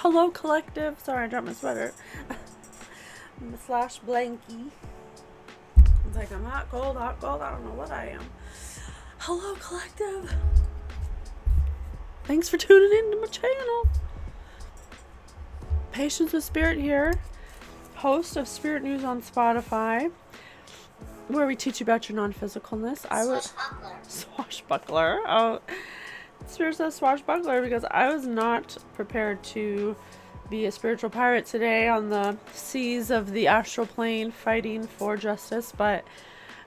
Hello, collective. Sorry, I dropped my sweater. Slash blankie. It's like I'm hot, cold, hot, cold. I don't know what I am. Hello, collective. Thanks for tuning into my channel. Patience with Spirit here, host of Spirit News on Spotify, where we teach you about your non-physicalness. Swashbuckler. Oh, Spirit says swashbuckler because I was not prepared to be a spiritual pirate today on the seas of the astral plane fighting for justice, but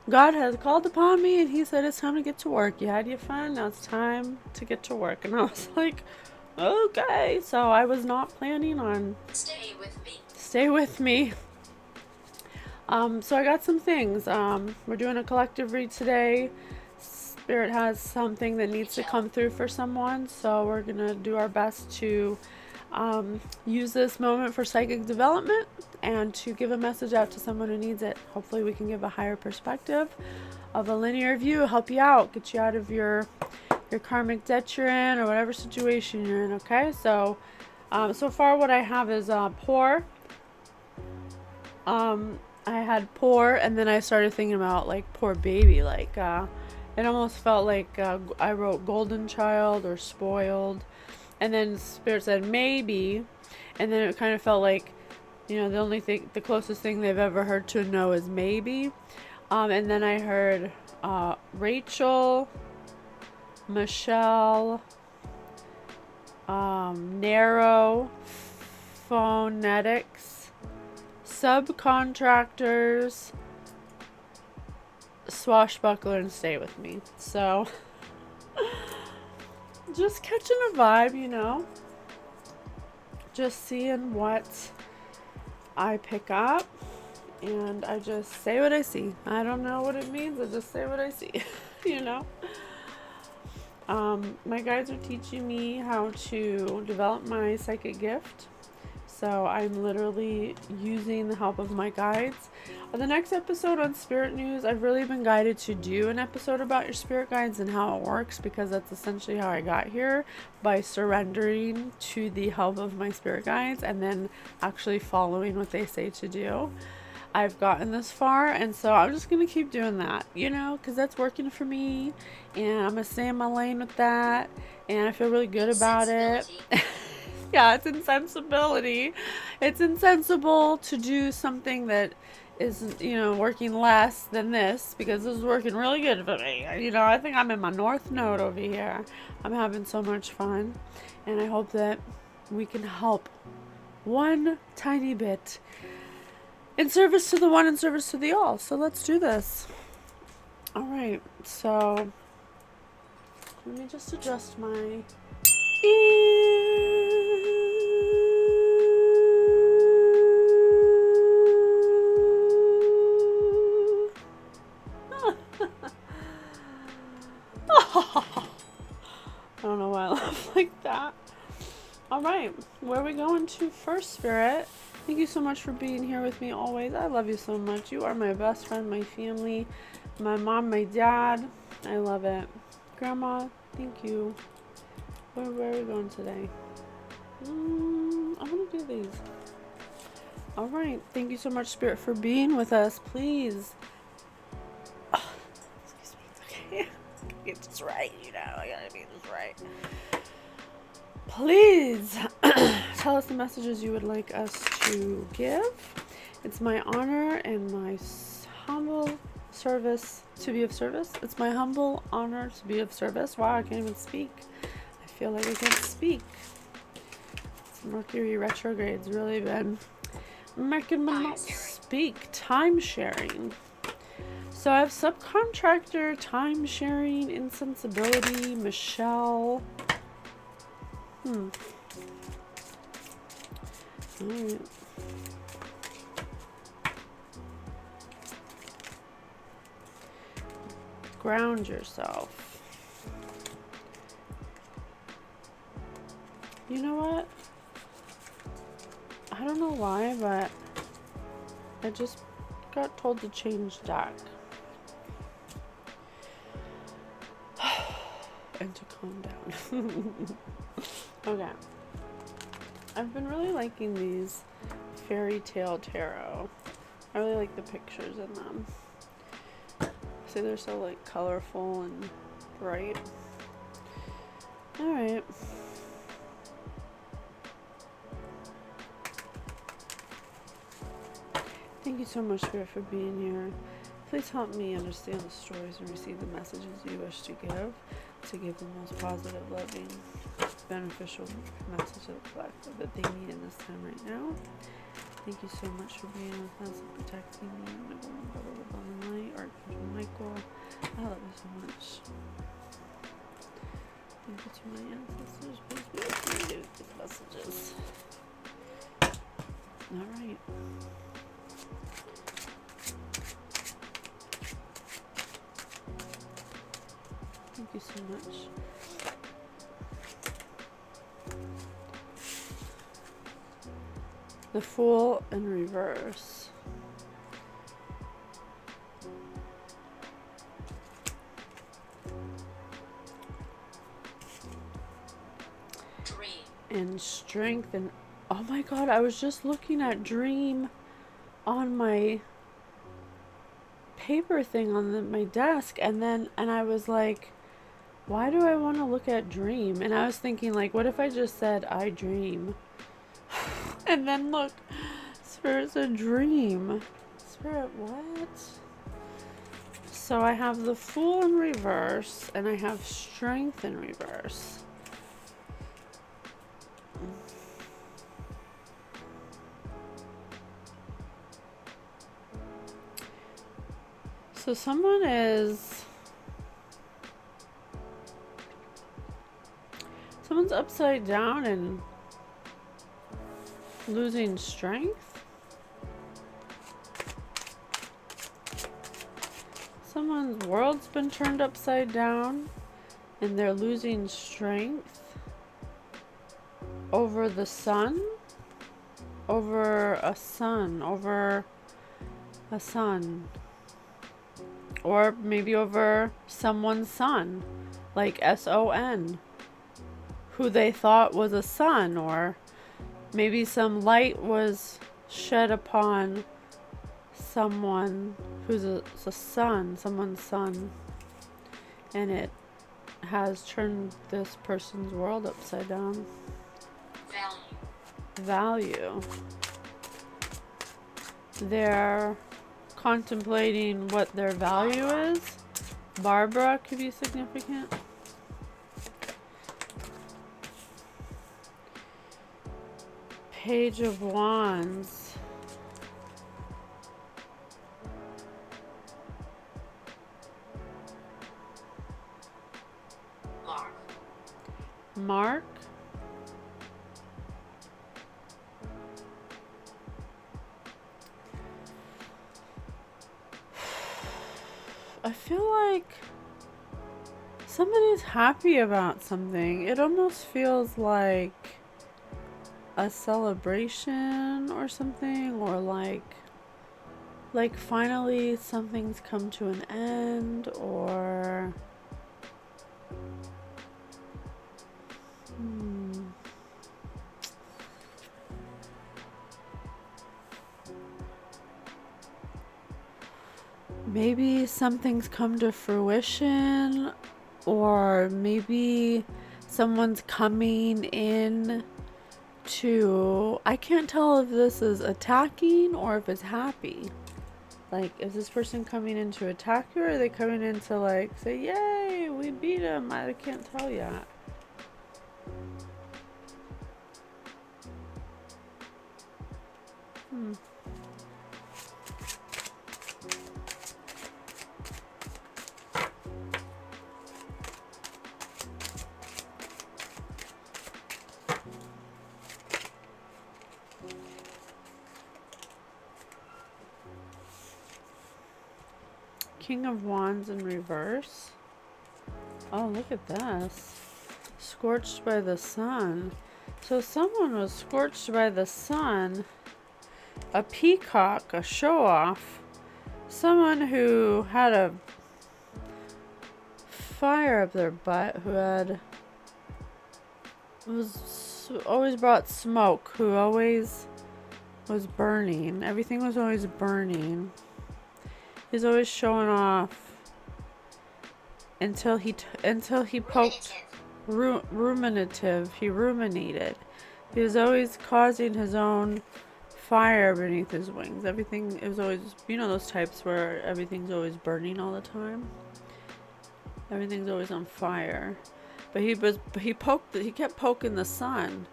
God has called upon me and he said it's time to get to work. You had your fun, now it's time to get to work. And I was like, okay. So I was not planning on stay with me. So I got some things. We're doing a collective read today. Spirit has something that needs to come through for someone, so we're gonna do our best to use this moment for psychic development and to give a message out to someone who needs it. Hopefully we can give a higher perspective of a linear view, help you out, get you out of your karmic debt you're in or whatever situation you're in. Okay, so so far what I have is poor. I had poor, and then I started thinking about like poor baby, like it almost felt like I wrote golden child or spoiled. And then Spirit said maybe, and then it kind of felt like, you know, the closest thing they've ever heard to a no is maybe. And then I heard Rachel, Michelle, narrow, phonetics, subcontractors, swashbuckler, and stay with me. So just catching a vibe, you know, just seeing what I pick up, and I just say what I see. I don't know what it means, I just say what I see. You know, my guides are teaching me how to develop my psychic gift, so I'm literally using the help of my guides. On the next episode on Spirit News, I've really been guided to do an episode about your spirit guides and how it works, because that's essentially how I got here, by surrendering to the help of my spirit guides and then actually following what they say to do. I've gotten this far, and so I'm just going to keep doing that, you know, because that's working for me, and I'm going to stay in my lane with that, and I feel really good about it. Yeah, it's insensibility. It's insensible to do something that is, you know, working less than this, because this is working really good for me. You know, I think I'm in my north node over here. I'm having so much fun, and I hope that we can help one tiny bit in service to the one, in service to the all. So let's do this. All right, so let me just adjust my I don't know why I laugh like that. Alright, where are we going to first, Spirit? Thank you so much for being here with me always. I love you so much. You are my best friend, my family, my mom, my dad. I love it. Grandma, thank you. Where are we going today? I want to do these. Alright, thank you so much, Spirit, for being with us. Please. Oh, excuse me. Okay. Get this right, you know. I gotta get this right. Please tell us the messages you would like us to give. It's my honor and my humble service to be of service. It's my humble honor to be of service. Wow, I can't even speak. I feel like I can't speak. It's Mercury retrograde's really been making me not speak. Time sharing. So I have subcontractor, time sharing, insensibility, Michelle. Alright. Ground yourself. You know what? I don't know why, but I just got told to change deck. And to calm down. Okay. I've been really liking these fairy tale tarot. I really like the pictures in them. See, they're so like colorful and bright. Alright. Thank you so much, Spirit, for being here. Please help me understand the stories and receive the messages you wish to give the most positive, loving, beneficial message to the collective that they need in this time right now. Thank you so much for being with us and protecting me and my golden brother, the Golden Light, Archangel Michael. I love you so much. Thank you to my ancestors. Please be with me with these messages. Alright. Thank you so much. The Fool in reverse. Dream. And strength and oh my god, I was just looking at dream on my paper thing on my desk, and I was like, why do I want to look at dream? And I was thinking, like, what if I just said I dream? And then look, Spirit's a dream. Spirit, what? So I have the Fool in reverse, and I have strength in reverse. So someone's upside down and losing strength. Someone's world's been turned upside down and they're losing strength over the sun, over a sun, or maybe over someone's son, like S-O-N, who they thought was a son, or maybe some light was shed upon someone who's a son, someone's son, and it has turned this person's world upside down. Value. They're contemplating what their value is. Barbara could be significant. Page of Wands. Mark. I feel like somebody's happy about something. It almost feels like a celebration or something, or like finally something's come to an end, or maybe something's come to fruition, or maybe someone's coming in to, I can't tell if this is attacking or if it's happy. Like, is this person coming in to attack you, or are they coming in to like say, yay, we beat him? I can't tell yet. King of Wands in reverse. Oh, look at this. Scorched by the sun. So someone was scorched by the sun. A peacock, a show-off. Someone who had a fire up their butt, who was always brought smoke, who always was burning. Everything was always burning. He's always showing off until he poked ruminative. He ruminated. He was always causing his own fire beneath his wings. Everything, it was always, you know, those types where everything's always burning all the time. Everything's always on fire. But he kept poking the sun.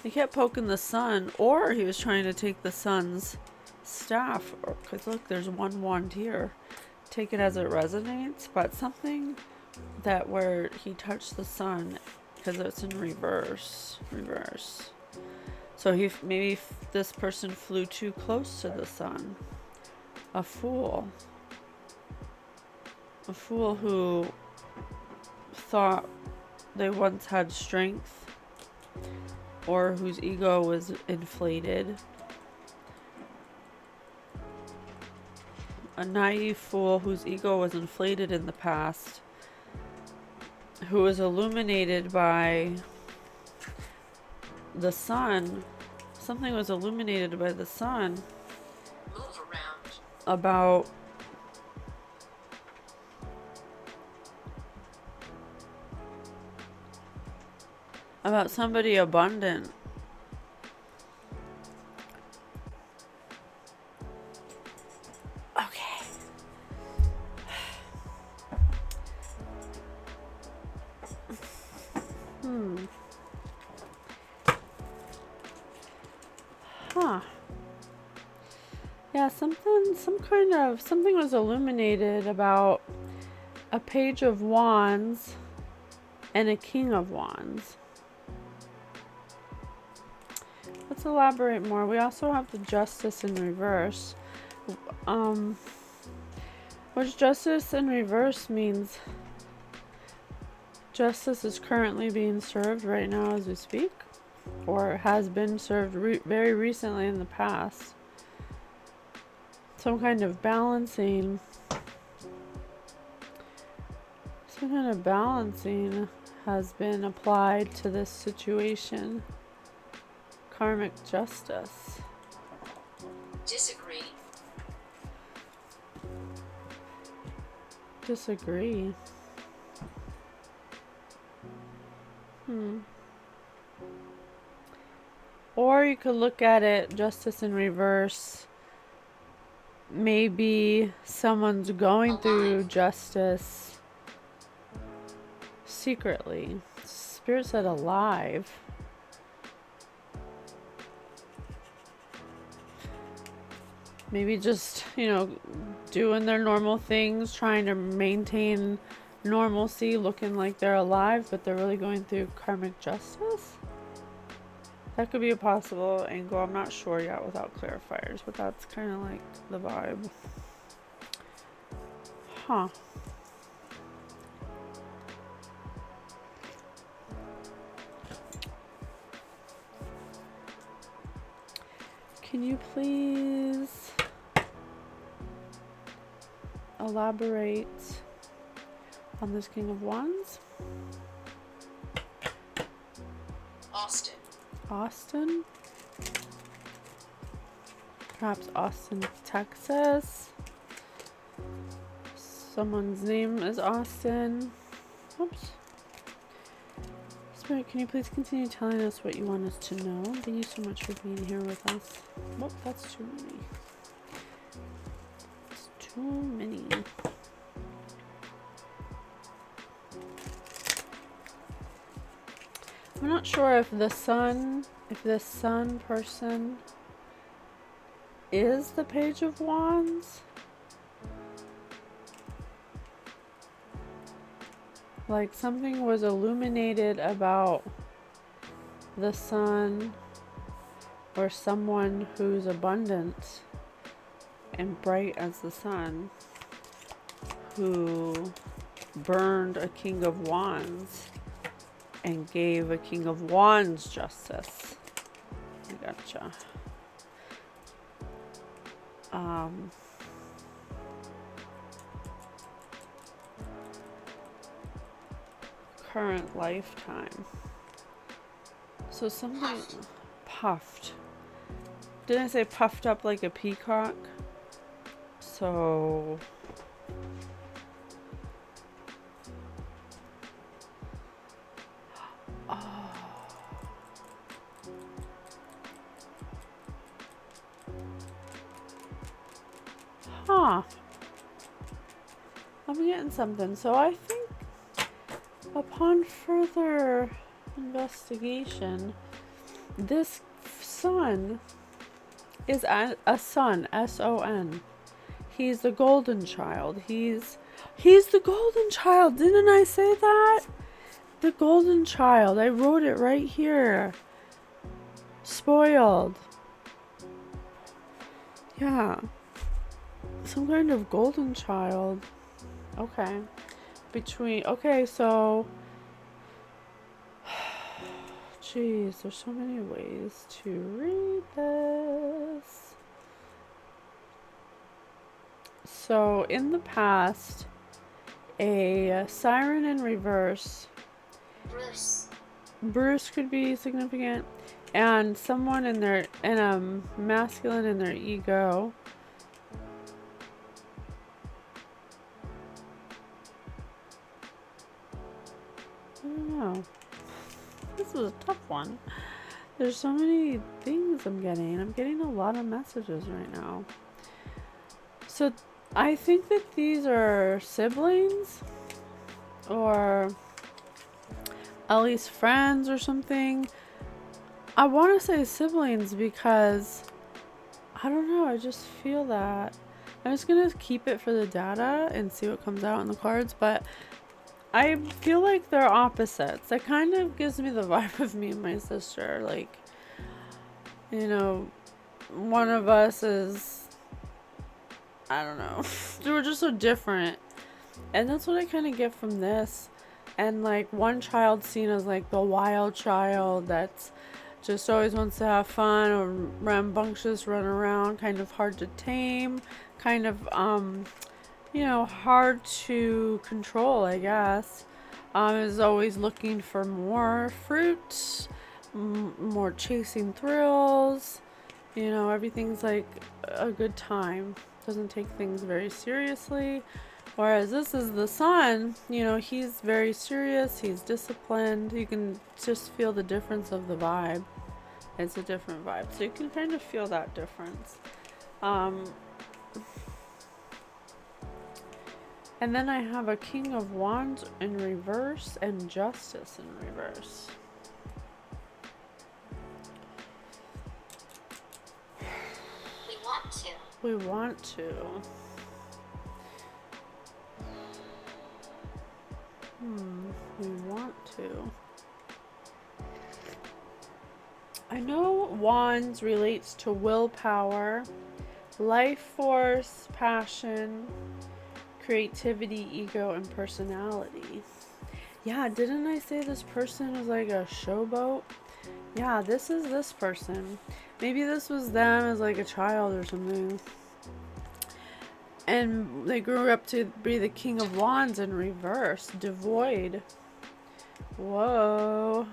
He kept poking the sun, or he was trying to take the sun's staff. Because look, there's one wand here. Take it as it resonates, but something that where he touched the sun, because it's in reverse. So maybe this person flew too close to the sun. A fool who thought they once had strength, or whose ego was inflated. A naive fool whose ego was inflated in the past, who was illuminated by the sun. Something was illuminated by the sun. Move around. About somebody abundant. Okay. Huh. Yeah, something was illuminated about a page of wands and a king of wands. Let's elaborate more. We also have the justice in reverse. Which justice in reverse means justice is currently being served right now as we speak, or has been served very recently in the past. Some kind of balancing. Has been applied to this situation. Karmic justice. Disagree. Or you could look at it, justice in reverse. Maybe someone's going through justice secretly. Spirit said alive. Maybe just, doing their normal things, trying to maintain normalcy, looking like they're alive, but they're really going through karmic justice. That could be a possible angle. I'm not sure yet without clarifiers, but that's kind of like the vibe. Huh. Can you please elaborate on this King of Wands? Austin? Perhaps Austin, Texas. Someone's name is Austin. Oops. Spirit, can you please continue telling us what you want us to know? Thank you so much for being here with us. Oh, that's too many. It's too many. I'm not sure if this sun person is the Page of Wands. Like something was illuminated about the sun, or someone who's abundant and bright as the sun, who burned a King of Wands and gave a King of Wands justice. I gotcha. current lifetime. So something puffed. Didn't I say puffed up like a peacock? So huh. I'm getting something. So I think upon further investigation, this son is a son, S-O-N. He's the golden child. He's the golden child. Didn't I say that? The golden child. I wrote it right here. Spoiled. Yeah. Some kind of golden child. Okay. Okay, so jeez, there's so many ways to read this. So in the past, a siren in reverse. Bruce could be significant, and someone in a masculine in their ego. I don't know. This was a tough one. There's so many things I'm getting. I'm getting a lot of messages right now. So I think that these are siblings, or at least friends or something. I want to say siblings because I don't know, I just feel that. I'm just gonna keep it for the data and see what comes out in the cards, but I feel like they're opposites. That kind of gives me the vibe of me and my sister. Like, you know, one of us is, I don't know, we're just so different. And that's what I kind of get from this. And like one child seen as like the wild child that's just always wants to have fun or rambunctious, run around, kind of hard to tame, kind of you know, hard to control, I guess. Is always looking for more fruit, more chasing thrills. You know, everything's like a good time. Doesn't take things very seriously. Whereas this is the son, you know, he's very serious, he's disciplined. You can just feel the difference of the vibe. It's a different vibe. So you can kind of feel that difference. And then I have a King of Wands in reverse and Justice in reverse. We want to. We want to. I know Wands relates to willpower, life force, passion, creativity, ego, and personality. Yeah, didn't I say this person was like a showboat? Yeah, this is this person. Maybe this was them as like a child or something. And they grew up to be the King of Wands in reverse, devoid. Whoa.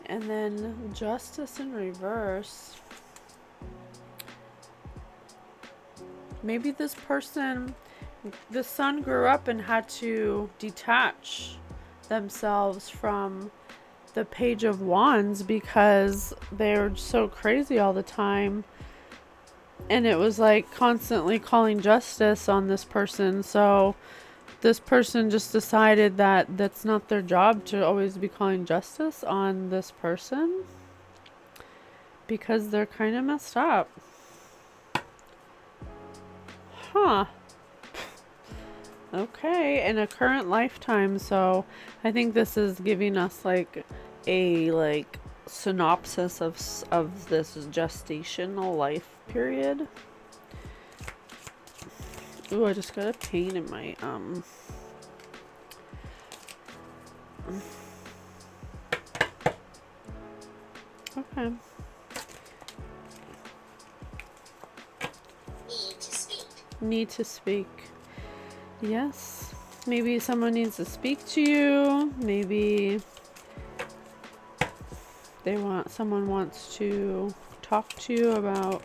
And then Justice in reverse. Maybe this person, the son grew up and had to detach themselves from the Page of Wands because they were so crazy all the time. And it was like constantly calling justice on this person. So this person just decided that that's not their job to always be calling justice on this person because they're kind of messed up. Huh. Okay, in a current lifetime. So I think this is giving us like a synopsis of this gestational life period. Ooh, I just got a pain in my okay. Need to speak. Yes. Maybe someone needs to speak to you. Maybe someone wants to talk to you about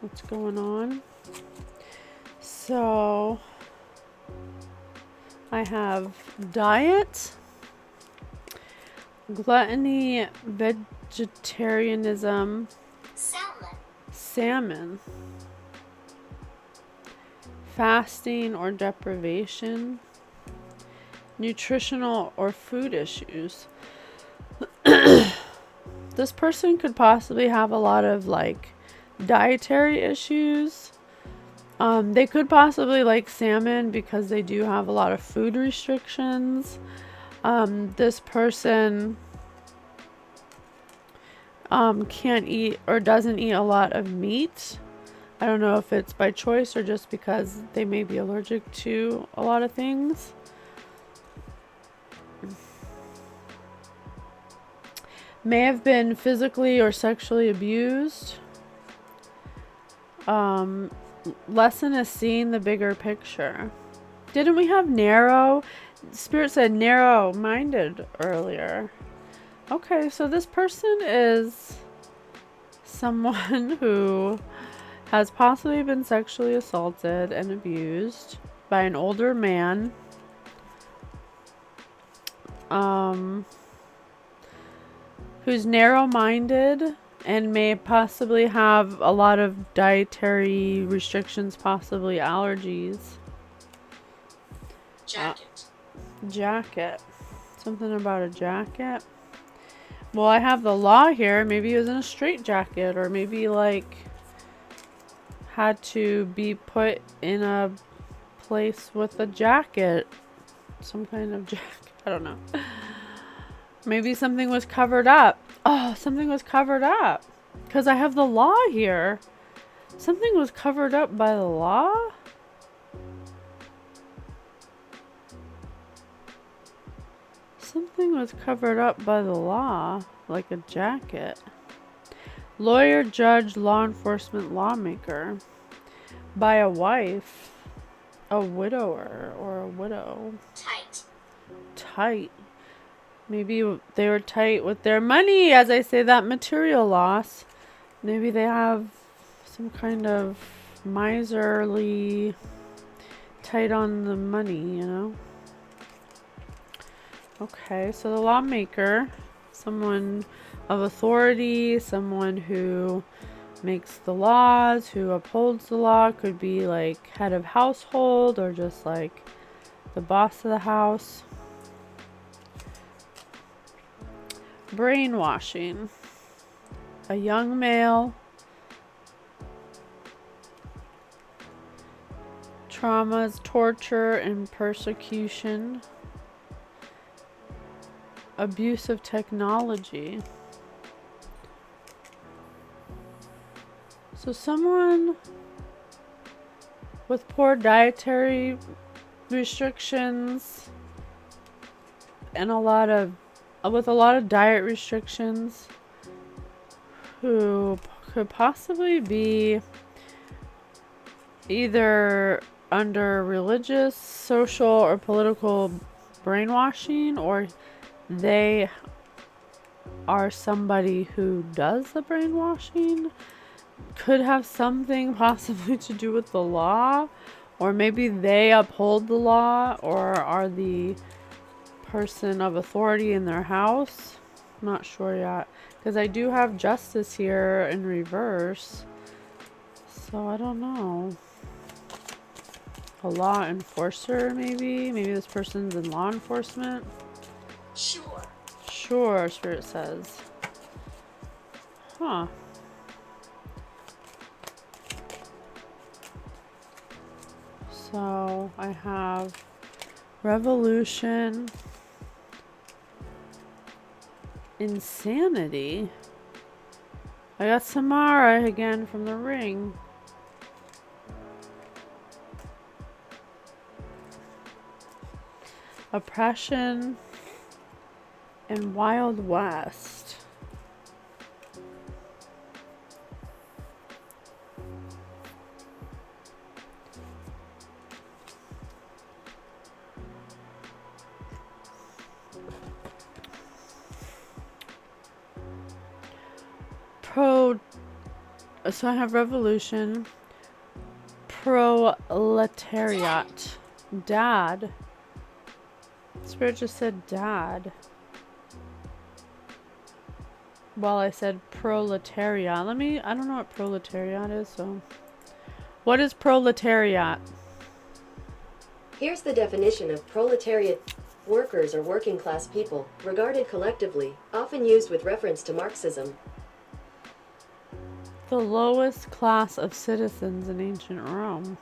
what's going on. So I have diet, gluttony, vegetarianism, salmon, fasting or deprivation, nutritional or food issues. This person could possibly have a lot of like dietary issues. They could possibly like salmon because they do have a lot of food restrictions. This person can't eat or doesn't eat a lot of meat. I don't know if it's by choice or just because they may be allergic to a lot of things. May have been physically or sexually abused. Lesson is seeing the bigger picture. Didn't we have narrow? Spirit said narrow-minded earlier. Okay, so this person is someone who has possibly been sexually assaulted and abused by an older man. Who's narrow-minded and may possibly have a lot of dietary restrictions, possibly allergies. Jacket. Jacket. Something about a jacket. Well, I have the law here. Maybe he was in a straitjacket, or maybe like had to be put in a place with a jacket. Some kind of jacket. I don't know. Maybe something was covered up. Oh, something was covered up. Because I have the law here. Something was covered up by the law? Something was covered up by the law. Like a jacket. Lawyer, judge, law enforcement, lawmaker. By a wife. A widower or a widow. Tight. Tight. Maybe they were tight with their money, as I say, that material loss. Maybe they have some kind of miserly tight on the money, you know? Okay, so the lawmaker, someone of authority, someone who makes the laws, who upholds the law, could be like head of household or just like the boss of the house. Brainwashing. A young male. Traumas, torture, and persecution. Abuse of technology. So someone with poor dietary restrictions and with a lot of diet restrictions, who could possibly be either under religious, social, or political brainwashing, or they are somebody who does the brainwashing. Could have something possibly to do with the law, or maybe they uphold the law or are the person of authority in their house. I'm not sure yet, because I do have justice here in reverse, so I don't know. A law enforcer, maybe this person's in law enforcement. Sure, Spirit says. Huh. So I have revolution, insanity. I got Samara again from the ring. Oppression and Wild West. So I have revolution, proletariat, dad. Spirit just said dad. Well, I said proletariat. I don't know what proletariat is, so. What is proletariat? Here's the definition of proletariat. Workers or working class people, regarded collectively, often used with reference to Marxism. The lowest class of citizens in ancient Rome.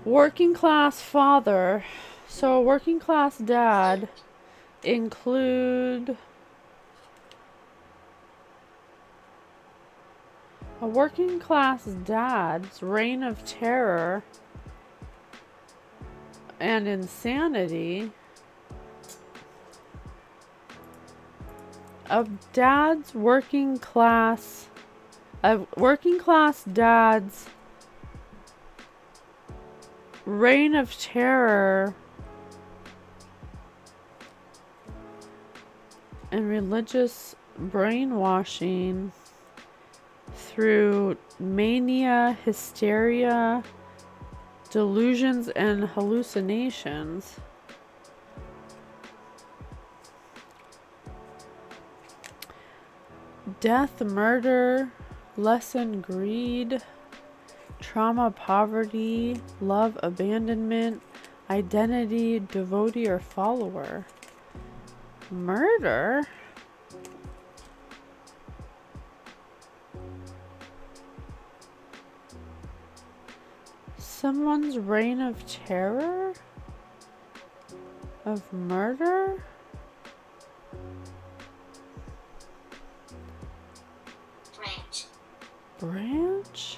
Working class father. So a working class dad include a working class dad's reign of terror and insanity of working class dad's reign of terror and religious brainwashing through mania, hysteria, delusions, and hallucinations. Death, murder, lesson, greed, trauma, poverty, love, abandonment, identity, devotee, or follower. Murder? Someone's reign of terror? Of murder? Branch?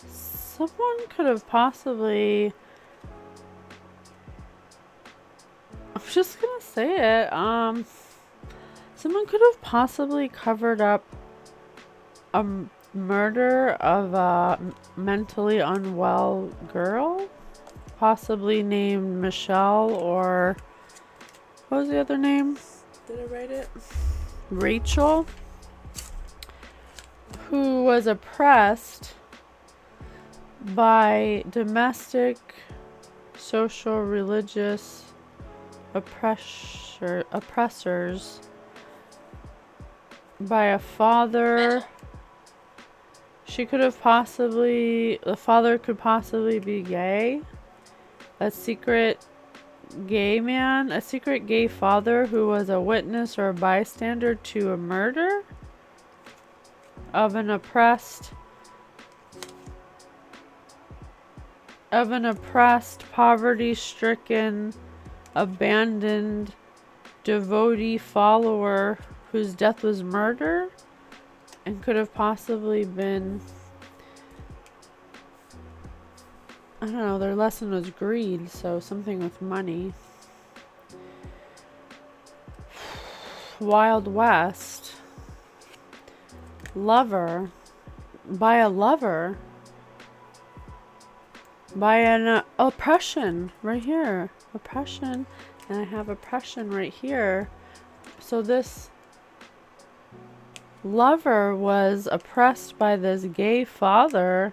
Someone could have possibly... I'm just gonna say it. Someone could have possibly covered up a murder of a mentally unwell girl, possibly named Michelle, or what was the other name? Did I write it? Rachel, who was oppressed by domestic, social, religious oppressors, by a father. The father could possibly be gay. A secret gay father who was a witness or a bystander to a murder of an oppressed, poverty-stricken, abandoned devotee follower whose death was murder and could have possibly been, I don't know, their lesson was greed, so something with money. Wild West. Lover. By a lover. By an oppression. Right here. Oppression. And I have oppression right here. So this lover was oppressed by this gay father.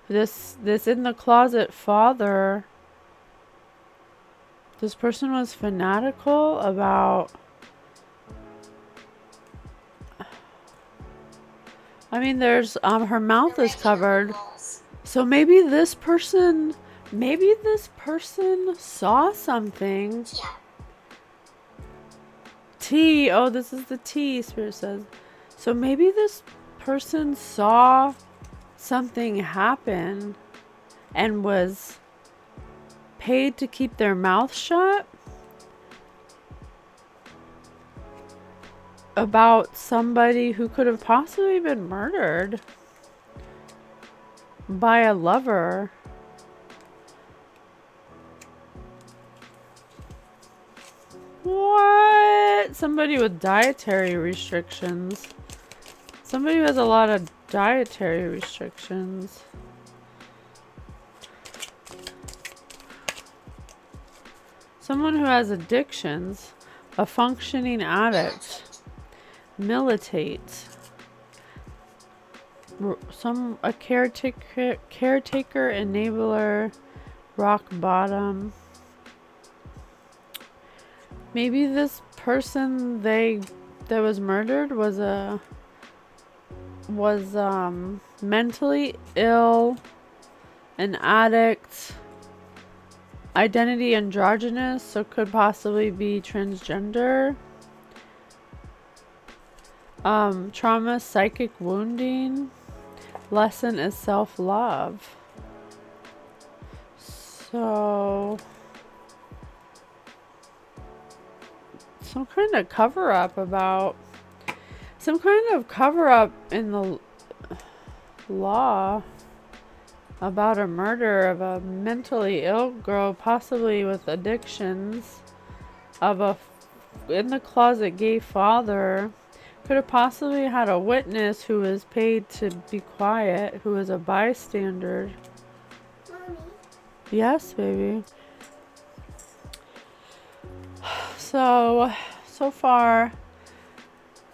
This in the closet father. This person was fanatical about... I mean, there's, her mouth is covered. So maybe this person saw something. T. Oh, this is the T, Spirit says. So maybe this person saw something happen and was paid to keep their mouth shut about somebody who could have possibly been murdered by a lover. What? Somebody with dietary restrictions. Somebody who has a lot of dietary restrictions. Someone who has addictions, a functioning addict, militate, a caretaker, enabler, rock bottom. Maybe this person that was murdered was mentally ill, an addict, identity androgynous, so could possibly be transgender. Trauma, psychic wounding. Lesson is self-love. So some kind of cover-up in the law about a murder of a mentally ill girl, possibly with addictions, of a in the closet gay father. Could have possibly had a witness who was paid to be quiet, who was a bystander. Mommy. Yes, baby. So far,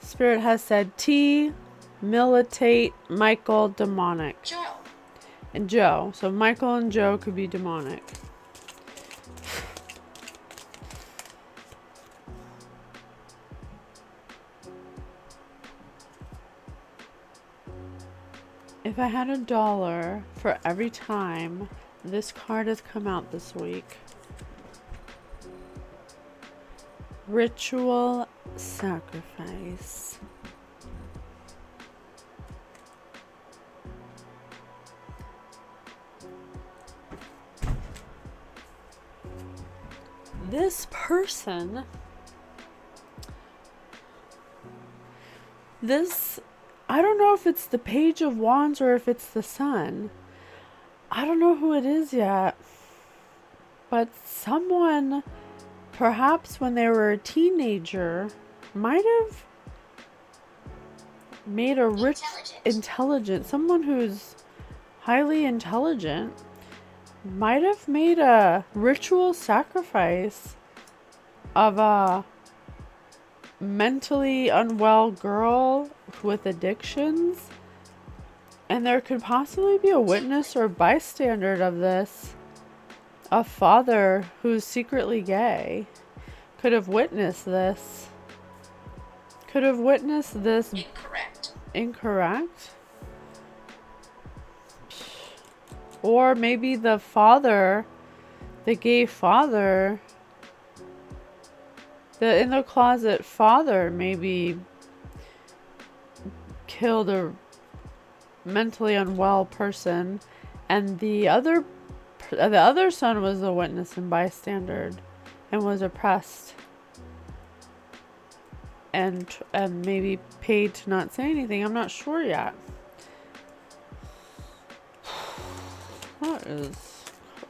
Spirit has said T, militate, Michael, demonic. Joe. And Joe. So Michael and Joe could be demonic. If I had $1 for every time this card has come out this week. Ritual sacrifice. This person, I don't know if it's the Page of Wands or if it's the Sun. I don't know who it is yet. But someone, perhaps when they were a teenager, might have made a intelligent, someone who's highly intelligent, might have made a ritual sacrifice of a mentally unwell girl with addictions, and there could possibly be a witness or bystander of this. A father who's secretly gay could have witnessed this. Incorrect? Or maybe the father, the gay father, the in the closet father maybe killed a mentally unwell person, and the other son was a witness and bystander and was oppressed and maybe paid to not say anything. I'm not sure yet. That is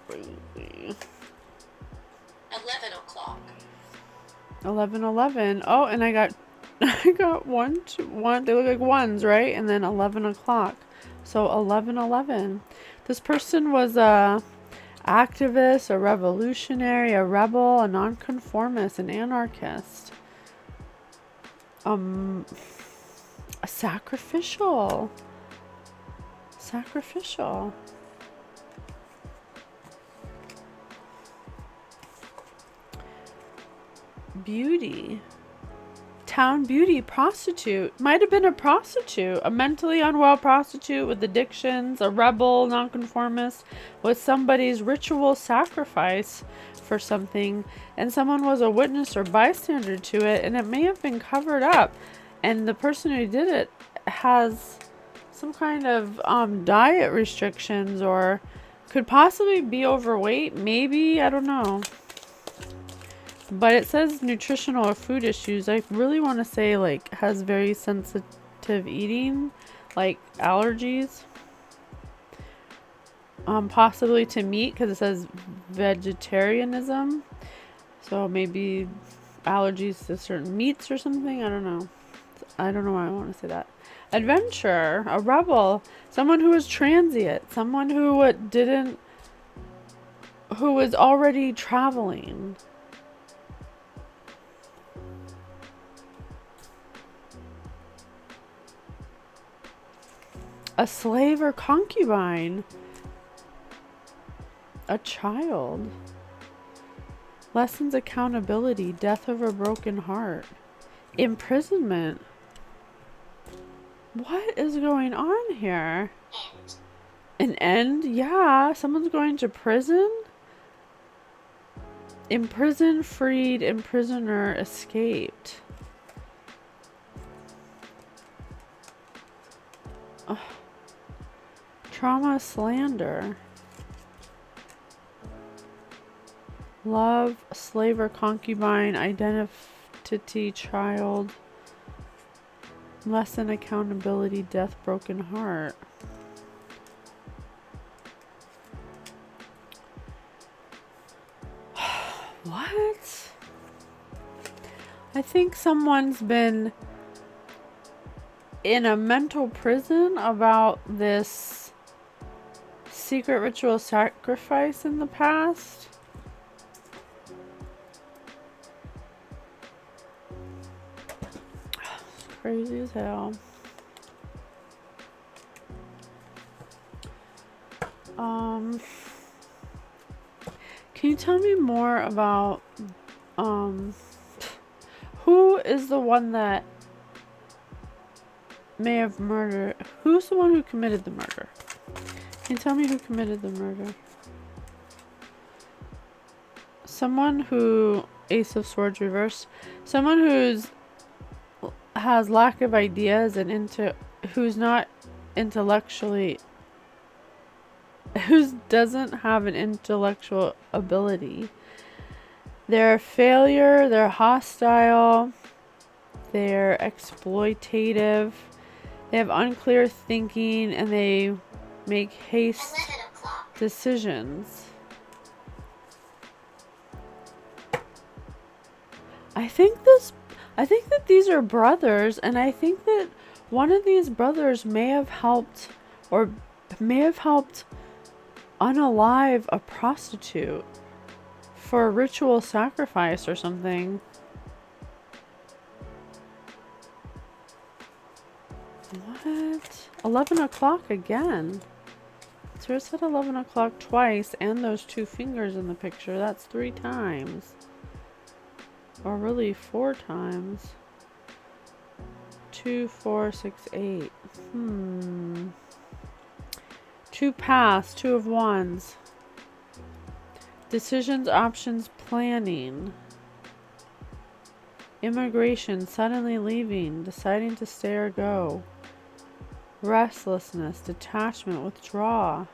crazy. 11 o'clock. 11:11. Oh, and I got one. They look like ones, right? And then 11 o'clock. So 11:11. This person was a activist, a revolutionary, a rebel, a nonconformist, an anarchist. A sacrificial. Beauty. Town beauty, prostitute. Might have been a prostitute, a mentally unwell prostitute with addictions, a rebel, nonconformist, with somebody's ritual sacrifice for something, and someone was a witness or bystander to it, and it may have been covered up, and the person who did it has some kind of diet restrictions, or could possibly be overweight, maybe, I don't know. But it says nutritional or food issues. I really want to say like has very sensitive eating, like allergies. Possibly to meat, because it says vegetarianism. So maybe allergies to certain meats or something. I don't know. I don't know why I want to say that. Adventure, a rebel, someone who was transient, someone who was already traveling. A slave or concubine. A child. Lessons accountability. Death of a broken heart. Imprisonment. What is going on here? End. An end? Yeah, someone's going to prison? Imprisoned, freed, imprisoner, escaped. Ugh. Trauma, slander. Love, slave or concubine, identity, child. Lesson, accountability, death, broken heart. What? I think someone's been in a mental prison about this secret ritual sacrifice in the past. It's crazy as hell. Can you tell me more about who is the one that may have murdered? Who's the one who committed the murder? Can you tell me who committed the murder? Someone who, Ace of Swords reversed, someone has lack of ideas and who's not intellectually, who doesn't have an intellectual ability. They're a failure, they're hostile, they're exploitative, they have unclear thinking, and they make haste 11 o'clock. decisions. I think that these are brothers, and I think that one of these brothers may have helped unalive a prostitute for a ritual sacrifice or something. What? 11 o'clock again. So it said 11 o'clock twice, and those two fingers in the picture. That's 3 times. Or really 4 times. 2, 4, 6, 8. 2 paths, 2 of wands. Decisions, options, planning. Immigration, suddenly leaving, deciding to stay or go. Restlessness, detachment, withdraw.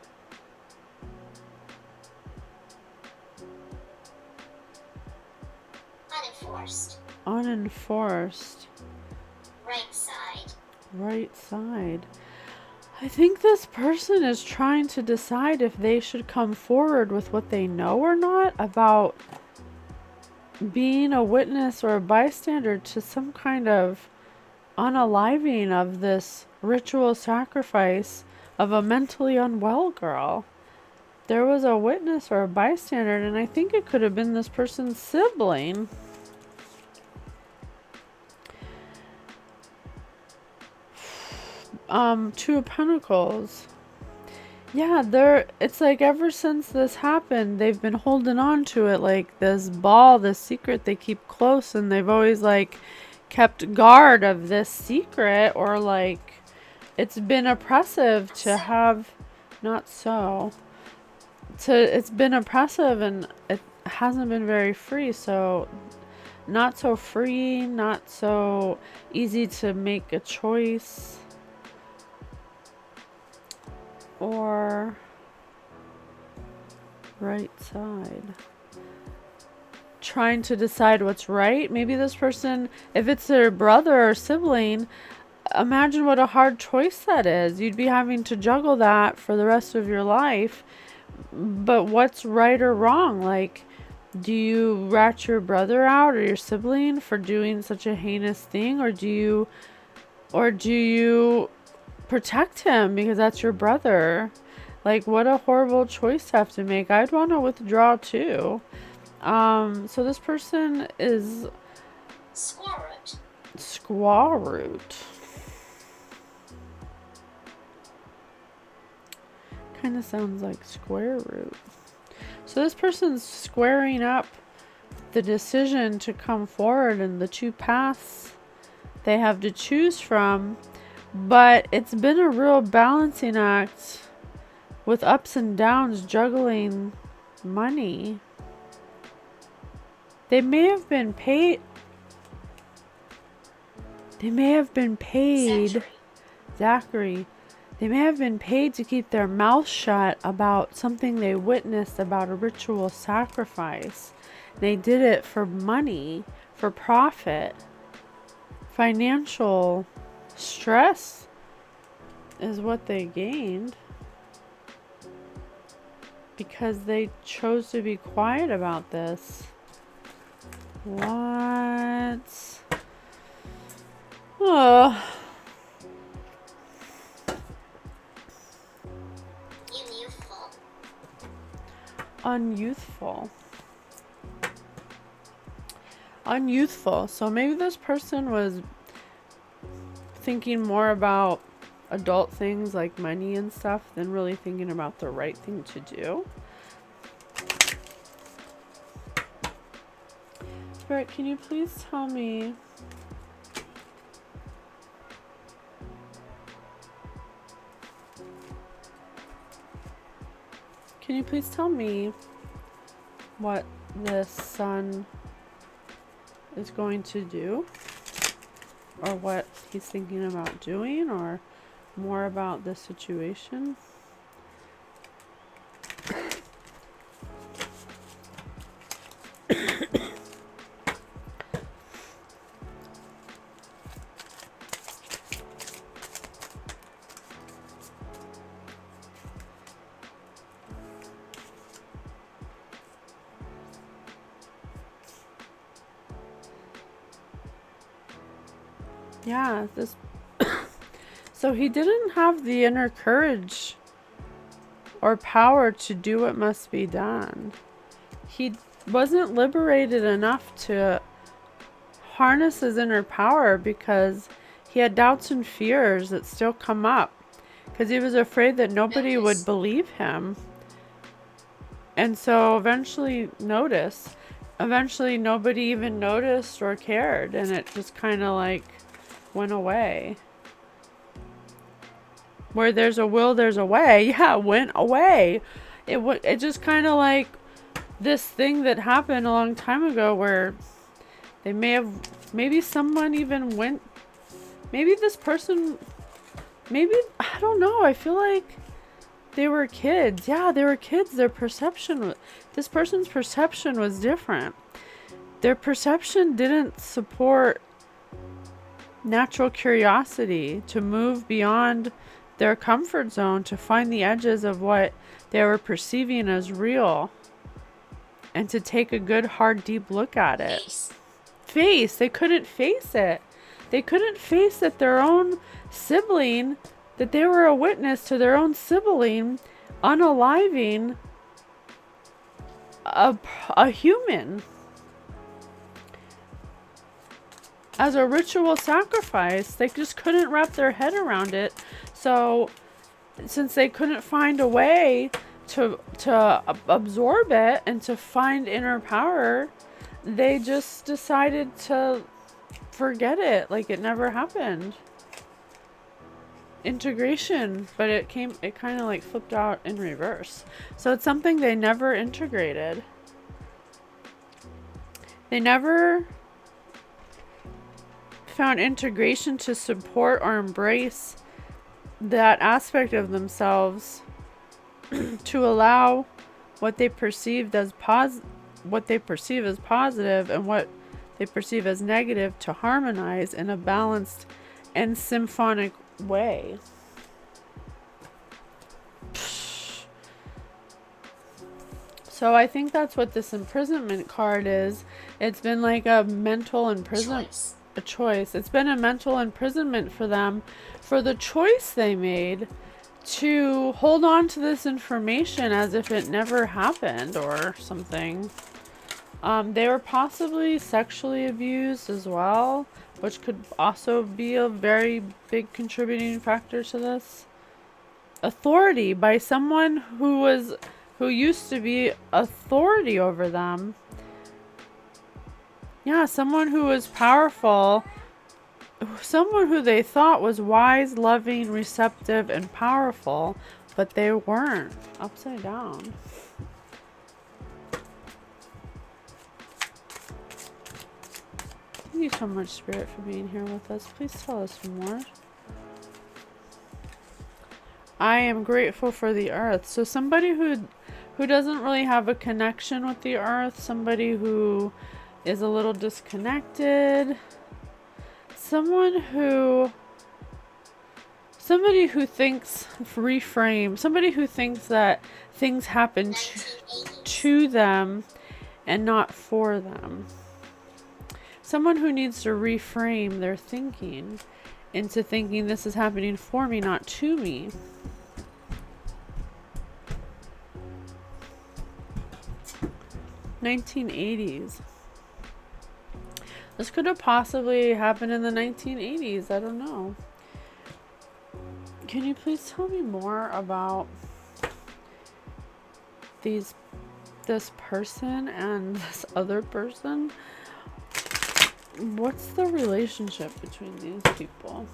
Unenforced. Unenforced. Right side. Right side. I think this person is trying to decide if they should come forward with what they know or not about being a witness or a bystander to some kind of unaliving of this ritual sacrifice of a mentally unwell girl. There was a witness or a bystander, and I think it could have been this person's sibling. Two of Pentacles. Yeah, it's like ever since this happened, they've been holding on to it like this ball, this secret they keep close, and they've always like kept guard of this secret, or like it's been oppressive to have, it's been oppressive and it hasn't been very free, so not so free, not so easy to make a choice. Or right side. Trying to decide what's right. Maybe this person, if it's their brother or sibling, imagine what a hard choice that is. You'd be having to juggle that for the rest of your life. But what's right or wrong? Like, do you rat your brother out or your sibling for doing such a heinous thing? Or do you protect him because that's your brother? Like, what a horrible choice to have to make. I'd want to withdraw too. So this person is Squaw root. Squaw root. kind of sounds like square root. So this person's squaring up the decision to come forward and the two paths they have to choose from, but it's been a real balancing act with ups and downs, juggling money. They may have been paid. Zachary. They may have been paid to keep their mouth shut about something they witnessed about a ritual sacrifice. They did it for money, for profit. Financial stress is what they gained because they chose to be quiet about this. What? Oh. Unyouthful. So maybe this person was thinking more about adult things like money and stuff than really thinking about the right thing to do. Spirit, can you please tell me what this son is going to do, or what he's thinking about doing, or more about this situation? Yeah, this so he didn't have the inner courage or power to do what must be done. He wasn't liberated enough to harness his inner power because he had doubts and fears that still come up because he was afraid that nobody would believe him. And so eventually nobody even noticed or cared, and it just kind of like went away. Where there's a will, there's a way. Yeah, it went away. It just kind of like this thing that happened a long time ago where they maybe someone even went, maybe this person, I don't know, I feel like they were kids. Yeah, they were kids. This person's perception was different. Their perception didn't support natural curiosity to move beyond their comfort zone, to find the edges of what they were perceiving as real, and to take a good, hard, deep look at it. They couldn't face it. They couldn't face that their own sibling, that they were a witness to their own sibling unaliving a human as a ritual sacrifice. They just couldn't wrap their head around it. So since they couldn't find a way to absorb it and to find inner power, they just decided to forget it, like it never happened. Integration, but it kind of like flipped out in reverse. So it's something they never integrated. They never found integration to support or embrace that aspect of themselves to allow what they perceive as positive and what they perceive as negative to harmonize in a balanced and symphonic way. So I think that's what this imprisonment card is. It's been like a mental imprisonment. A choice. It's been a mental imprisonment for them for the choice they made to hold on to this information as if it never happened or something. They were possibly sexually abused as well, which could also be a very big contributing factor to this. authority by someone who used to be authority over them. Yeah, someone who was powerful, someone who they thought was wise, loving, receptive, and powerful, but they weren't. Upside down. Thank you so much, Spirit, for being here with us. Please tell us more. I am grateful for the earth. So somebody who doesn't really have a connection with the earth, somebody who is a little disconnected, somebody who thinks reframe, somebody who thinks that things happen to them and not for them. Someone who needs to reframe their thinking into thinking this is happening for me, not to me. (1980s). This could have possibly happened in the 1980s. I don't know. Can you please tell me more about this person and this other person? What's the relationship between these people?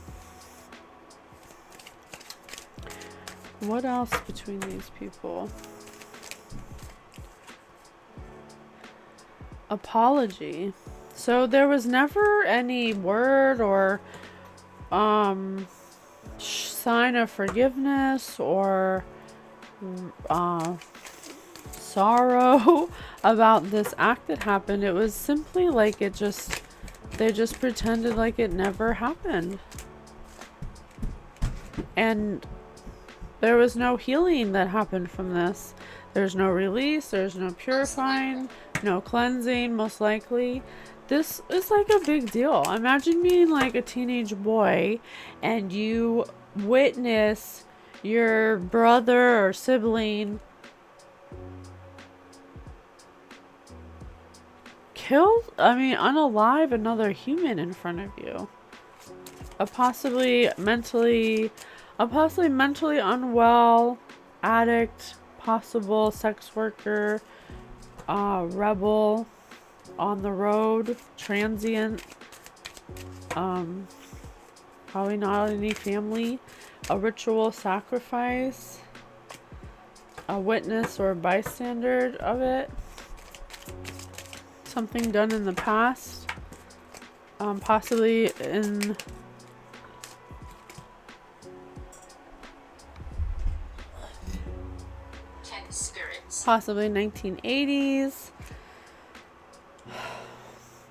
What else between these people? Apology. So there was never any word or sign of forgiveness or sorrow about this act that happened. It was simply like they just pretended like it never happened. And there was no healing that happened from this. There's no release, there's no purifying, no cleansing, most likely. This is like a big deal. Imagine being like a teenage boy and you witness your brother or sibling unalive another human in front of you. A possibly mentally unwell addict, possible sex worker, rebel, on the road, transient, probably not any family, a ritual sacrifice, a witness or a bystander of it, something done in the past, possibly in possibly 1980s.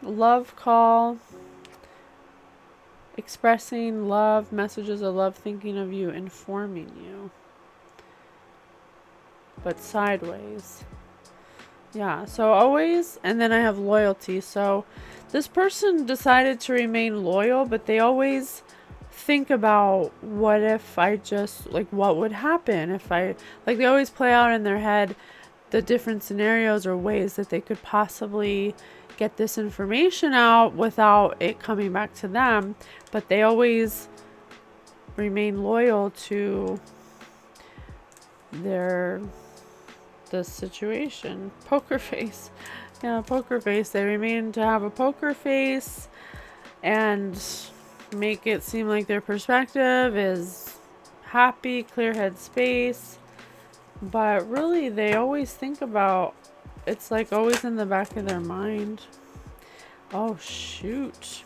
Love call, expressing love, messages of love, thinking of you, informing you, but sideways. Yeah, so always, and then I have loyalty. So this person decided to remain loyal, but they always think about what if I just, like, what would happen if I, like, they always play out in their head the different scenarios or ways that they could possibly get this information out without it coming back to them, but they always remain loyal to the situation. Poker face. Yeah, poker face. They remain to have a poker face and make it seem like their perspective is happy, clear head space, but really they always think about, it's like always in the back of their mind. Oh shoot.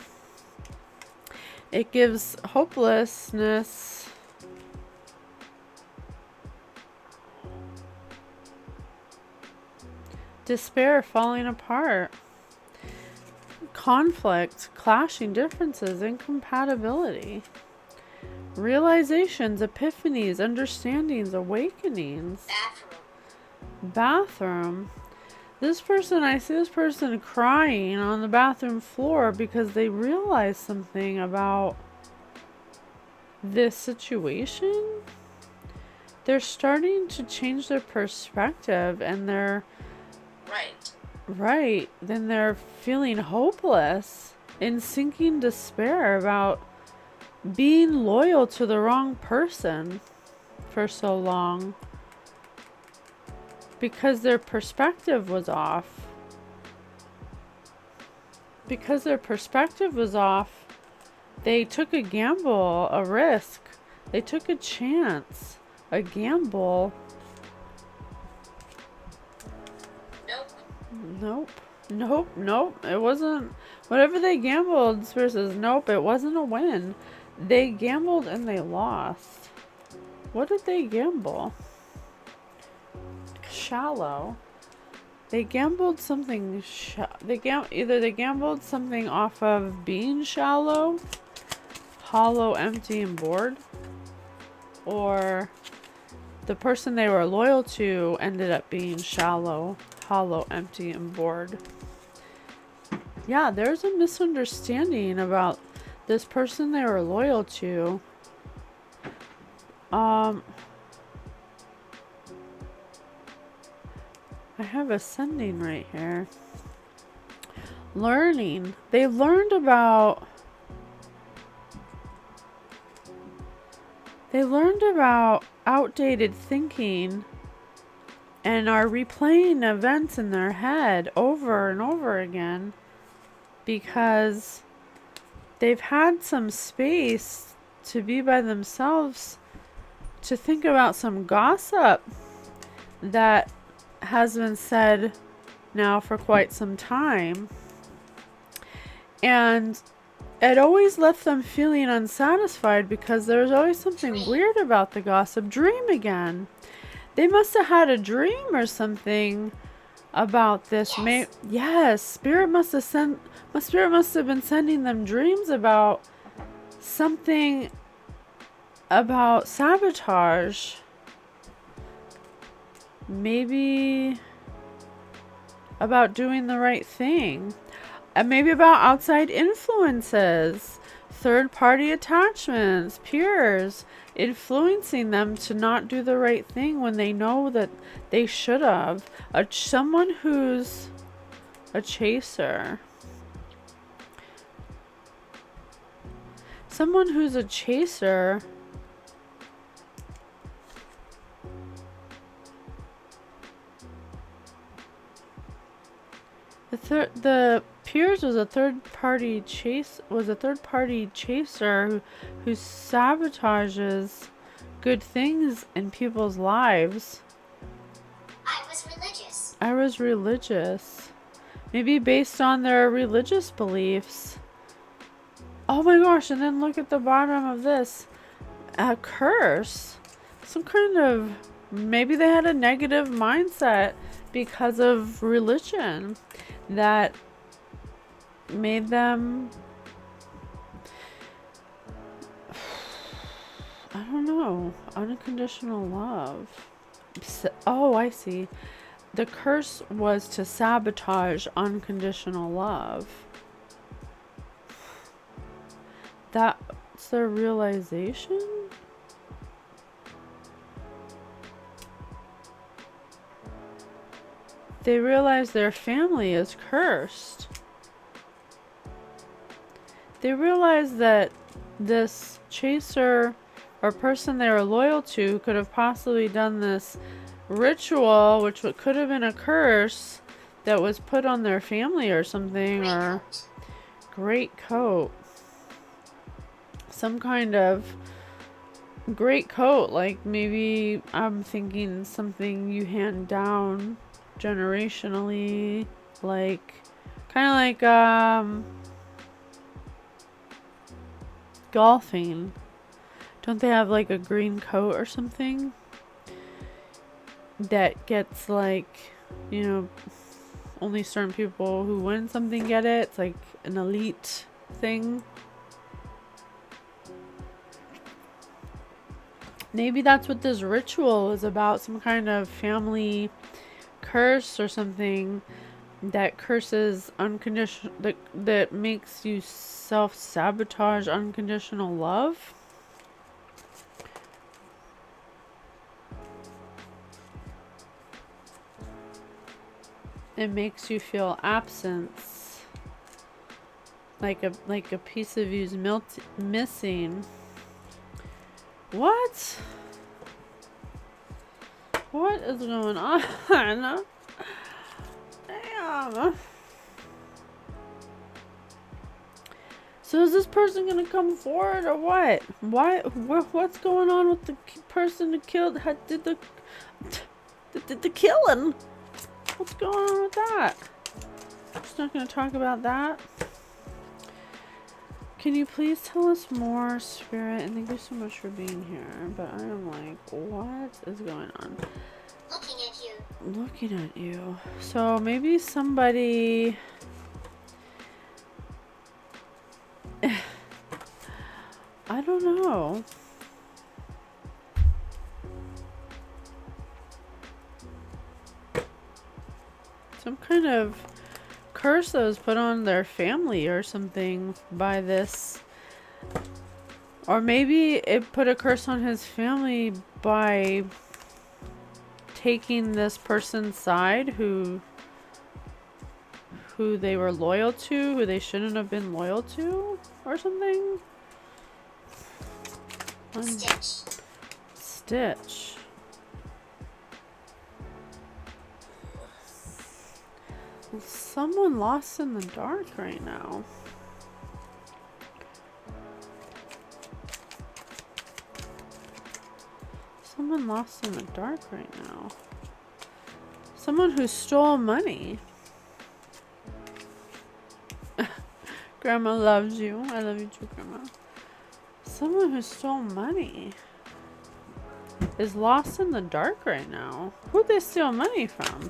It gives hopelessness. Despair, falling apart. Conflict, clashing differences, incompatibility. Realizations, epiphanies, understandings, awakenings. Bathroom. This person, I see this person crying on the bathroom floor because they realize something about this situation. They're starting to change their perspective and they're right. Then they're feeling hopeless in sinking despair about being loyal to the wrong person. for so long because their perspective was off. Because their perspective was off, they took a gamble, a risk. They took a chance, a gamble. Nope. Nope. It wasn't. Whatever they gambled, Spirit says, nope, it wasn't a win. They gambled and they lost. What did they gamble? Shallow. They gambled something. Either they gambled something off of being shallow, hollow, empty, and bored, or the person they were loyal to ended up being shallow, hollow, empty, and bored. Yeah, there's a misunderstanding about this person they were loyal to. I have ascending right here. Learning. They learned about outdated thinking and are replaying events in their head over and over again because they've had some space to be by themselves, to think about some gossip that has been said now for quite some time. And it always left them feeling unsatisfied because there was always something weird about the gossip. Dream again. They must have had a dream or something about this. Yes, Spirit must have been sending them dreams about something about sabotage. Maybe about doing the right thing. And maybe about outside influences, third-party attachments, peers, influencing them to not do the right thing when they know that they should have. Someone who's a chaser. Someone who's a chaser the Piers was a third-party chaser who sabotages good things in people's lives. I was religious. Maybe based on their religious beliefs. Oh my gosh, and then look at the bottom of this. A curse. Some kind of... Maybe they had a negative mindset because of religion that made them... I don't know. Unconditional love. Oh, I see. The curse was to sabotage unconditional love. That's their realization? They realize their family is cursed. They realize that this chaser or person they were loyal to could have possibly done this ritual, which could have been a curse that was put on their family or something, or great coat. Some kind of great coat, like maybe I'm thinking something you hand down generationally, like kind of like golfing. Don't they have like a green coat or something that gets, like, you know, only certain people who win something get it? It's like an elite thing. Maybe that's what this ritual is about, some kind of family curse or something that curses unconditional, that makes you self-sabotage unconditional love. It makes you feel absence, like a piece of you's missing. What? What is going on? Damn. So is this person gonna come forward or what? What's going on with the person who killed? Did the killing? What's going on with that? Just not gonna talk about that. Can you please tell us more, Spirit? And thank you so much for being here. But I am like, what is going on? Looking at you. Looking at you. So maybe somebody. I don't know. Some kind of curse that was put on their family or something by this. Or maybe it put a curse on his family by taking this person's side who they were loyal to, who they shouldn't have been loyal to, or something. Stitch. Someone lost in the dark right now. Someone lost in the dark right now. Someone who stole money. Grandma loves you. I love you too, Grandma. Someone who stole money is lost in the dark right now. Who'd they steal money from?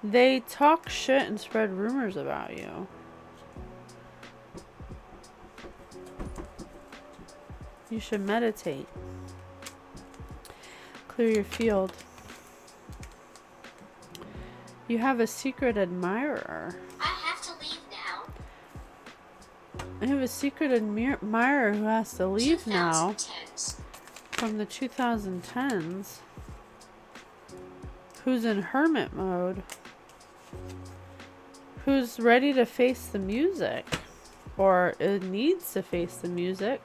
They talk shit and spread rumors about you. You should meditate. Clear your field. You have a secret admirer. I have to leave now. I have a secret admirer who has to leave now. 2010s. From the 2010s. Who's in hermit mode. Who's ready to face the music. Or it needs to face the music.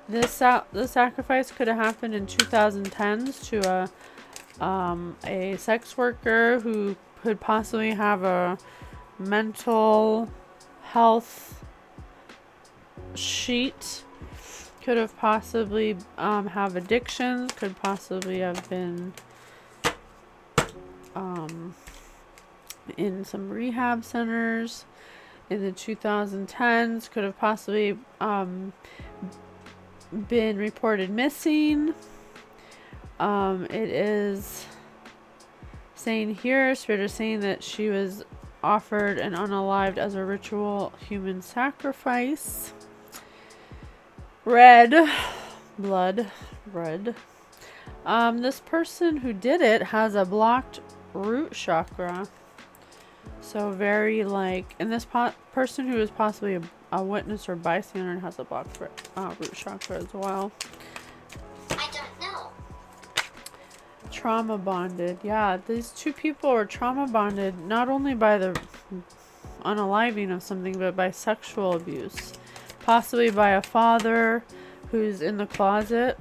The sacrifice could have happened in 2010s to a sex worker who could possibly have a mental health sheet, could have possibly have addictions, could possibly have been in some rehab centers in the 2010s, could have possibly been reported missing. It is saying here, Spirit is saying that she was offered and unalived as a ritual human sacrifice. Red blood, red. This person who did it has a blocked root chakra. So very like, and this person who is possibly a witness or bystander has a blocked root chakra as well. I don't know. Trauma bonded. Yeah, these two people are trauma bonded not only by the unaliving of something, but by sexual abuse. Possibly by a father who's in the closet.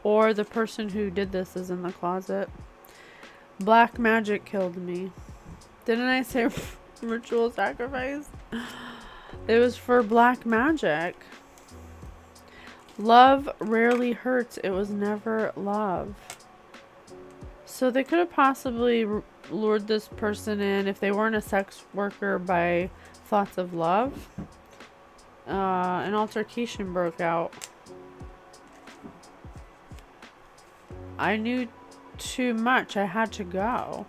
Or the person who did this is in the closet. Black magic killed me. Didn't I say ritual sacrifice? It was for black magic. Love rarely hurts. It was never love. So they could have possibly lured this person in if they weren't a sex worker by thoughts of love. An altercation broke out. I knew too much. I had to go.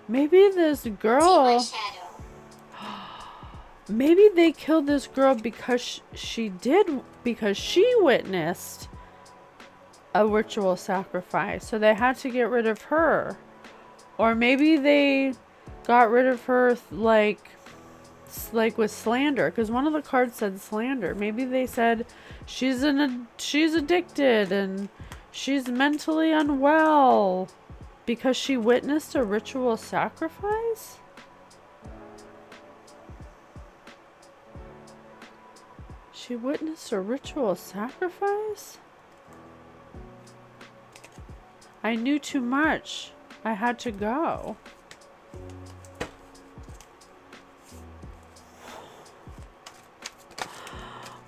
Maybe this girl... See my shadow. Maybe they killed this girl because she witnessed a ritual sacrifice. So they had to get rid of her. Or maybe they got rid of her like with slander, because one of the cards said slander. Maybe they said she's addicted and she's mentally unwell because she witnessed a ritual sacrifice. She witnessed a ritual sacrifice? I knew too much. I had to go.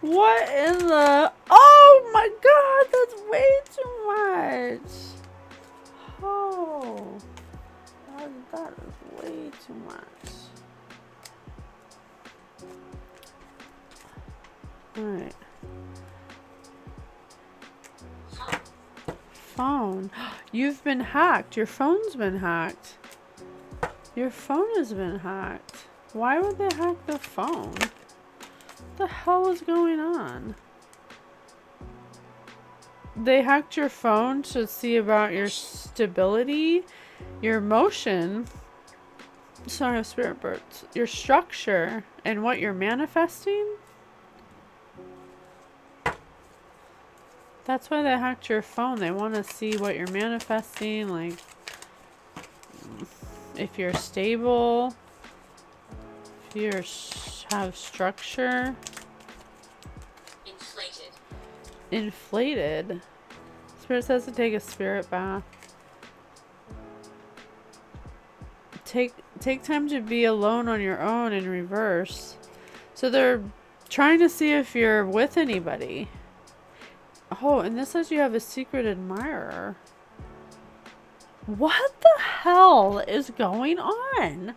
What in the... Oh my god, that's way too much. Oh. That is way too much. Alright. Phone. You've been hacked. Your phone's been hacked. Your phone has been hacked. Why would they hack the phone? What the hell is going on? They hacked your phone to see about your stability, your motion. Sorry, spirit birds. Your structure and what you're manifesting. That's why they hacked your phone. They want to see what you're manifesting, like if you're stable, if you have structure. Inflated. Inflated. Spirit says to take a spirit bath. Take time to be alone on your own in reverse. So they're trying to see if you're with anybody. Oh, and this says you have a secret admirer. What the hell is going on?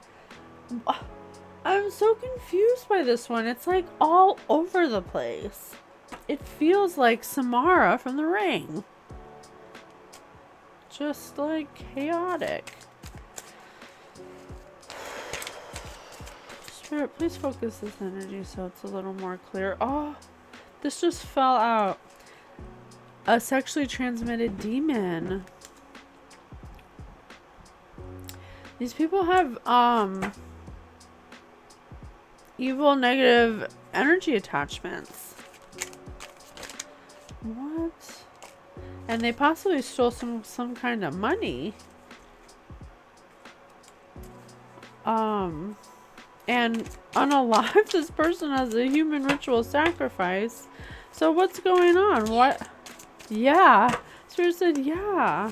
I'm so confused by this one. It's like all over the place. It feels like Samara from The Ring. Just like chaotic. Spirit, please focus this energy so it's a little more clear. Oh, this just fell out. A sexually transmitted demon. These people have evil negative energy attachments. What? And they possibly stole some kind of money. And unalive this person as a human ritual sacrifice. So what's going on? What? Yeah. Spirit said, yeah.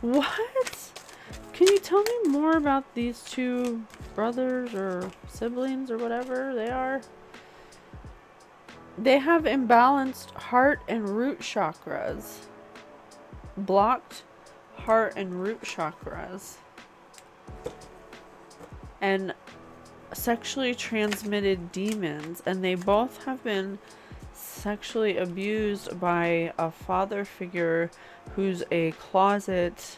What? Can you tell me more about these two brothers or siblings or whatever they are? They have imbalanced heart and root chakras. Blocked heart and root chakras. And sexually transmitted demons. And they both have been sexually abused by a father figure who's a closet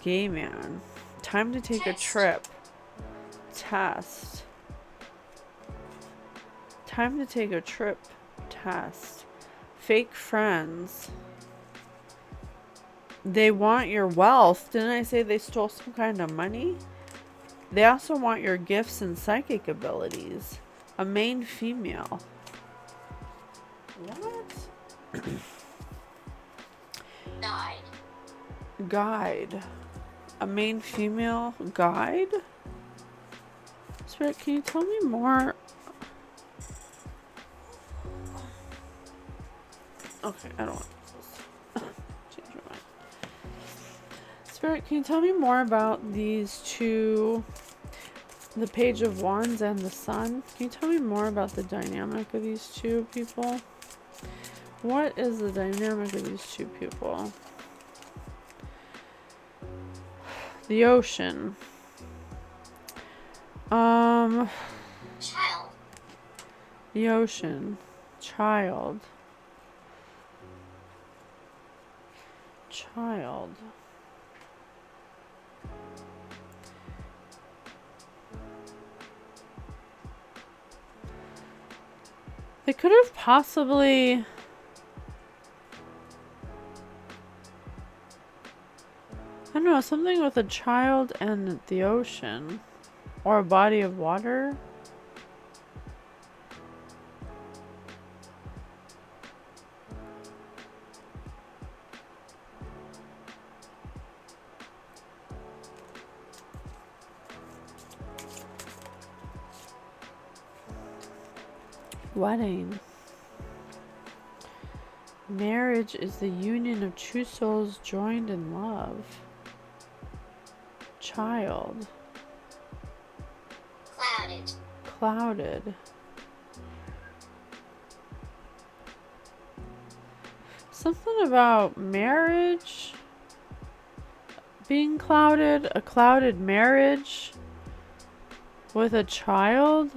gay man. Time to take a trip. Test. Time to take a trip. Test. Fake friends. They want your wealth. Didn't I say they stole some kind of money? They also want your gifts and psychic abilities. A main female. What? Guide. A main female guide? Spirit, can you tell me more? Okay, I don't want this. Change my mind. Spirit, can you tell me more about these two? The Page of Wands and the Sun. Can you tell me more about the dynamic of these two people? What is the dynamic of these two people? The ocean. Child. The ocean. Child. Child. They could have possibly... I don't know, something with a child and the ocean. Or a body of water. Wedding. Marriage is the union of two souls joined in love. Child. Clouded. Clouded. Something about marriage being clouded. A clouded marriage with a child.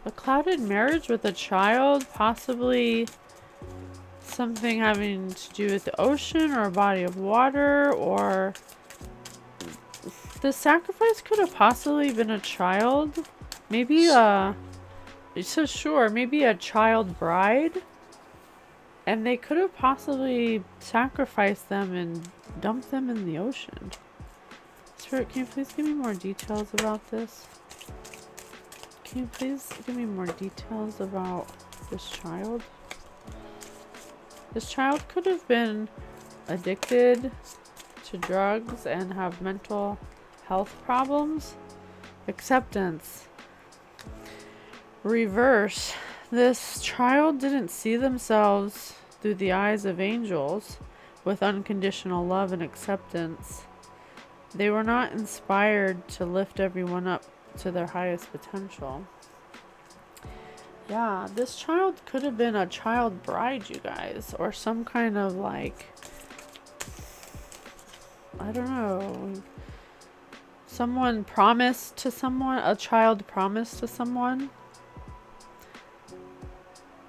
A clouded marriage with a child, possibly something having to do with the ocean or a body of water, or the sacrifice could have possibly been a child. Maybe maybe a child bride. And they could have possibly sacrificed them and dumped them in the ocean. Spirit, can you please give me more details about this? Can you please give me more details about this child? This child could have been addicted to drugs and have mental health problems. Acceptance. Reverse. This child didn't see themselves through the eyes of angels with unconditional love and acceptance. They were not inspired to lift everyone up to their highest potential. Yeah, this child could have been a child bride, you guys, or some kind of like, I don't know, someone promised to someone, a child promised to someone.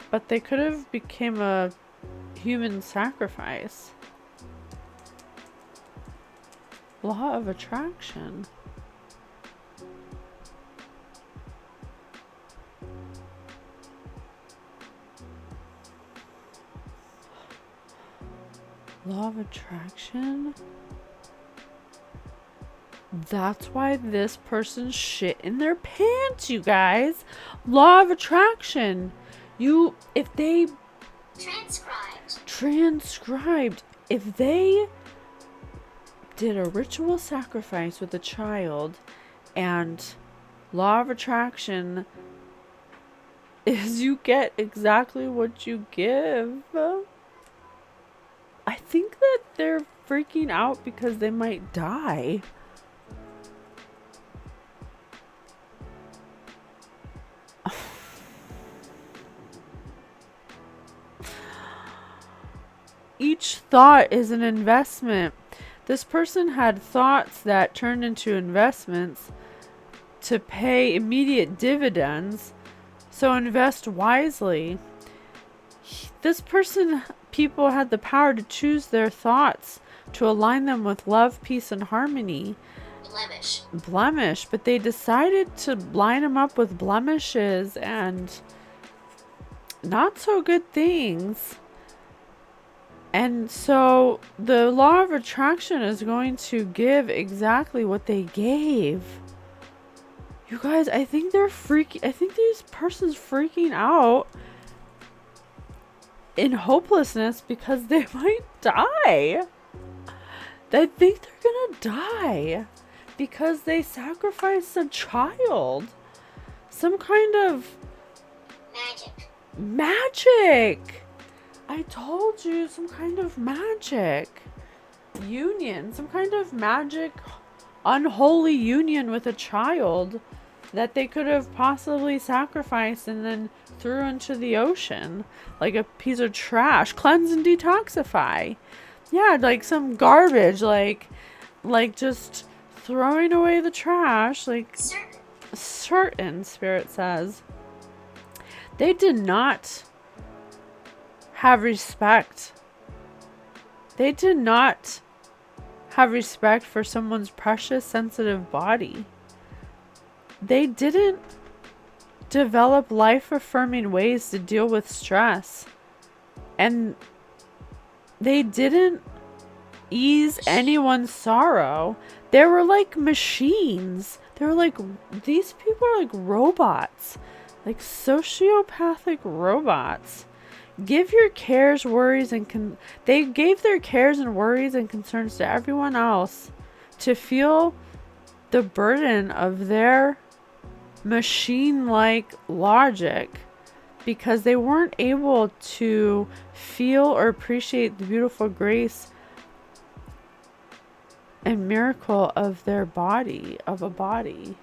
But they could have became a human sacrifice. Law of attraction. Law of attraction? That's why this person shit in their pants, you guys. Law of attraction. If they transcribed, if they did a ritual sacrifice with a child, and law of attraction is you get exactly what you give. I think that they're freaking out because they might die. Each thought is an investment. This person had thoughts that turned into investments to pay immediate dividends. So invest wisely. People had the power to choose their thoughts to align them with love, peace, and harmony. Blemish. But they decided to line them up with blemishes and not so good things. And so the law of attraction is going to give exactly what they gave. You guys, I think this person's freaking out in hopelessness because they might die. They think they're gonna die because they sacrificed a child. Some kind of magic. I told you, some kind of magic union, some kind of magic unholy union with a child that they could have possibly sacrificed and then threw into the ocean like a piece of trash. Cleanse and detoxify. Yeah, like some garbage, like just throwing away the trash, like certain, Spirit says. They did not have respect. They did not have respect for someone's precious, sensitive body. They didn't develop life-affirming ways to deal with stress. And they didn't ease anyone's sorrow. They were like machines. They were like, these people are like robots. Like sociopathic robots. Give your cares, worries, and they gave their cares and worries and concerns to everyone else to feel the burden of their machine-like logic because they weren't able to feel or appreciate the beautiful grace and miracle of their body, of a body.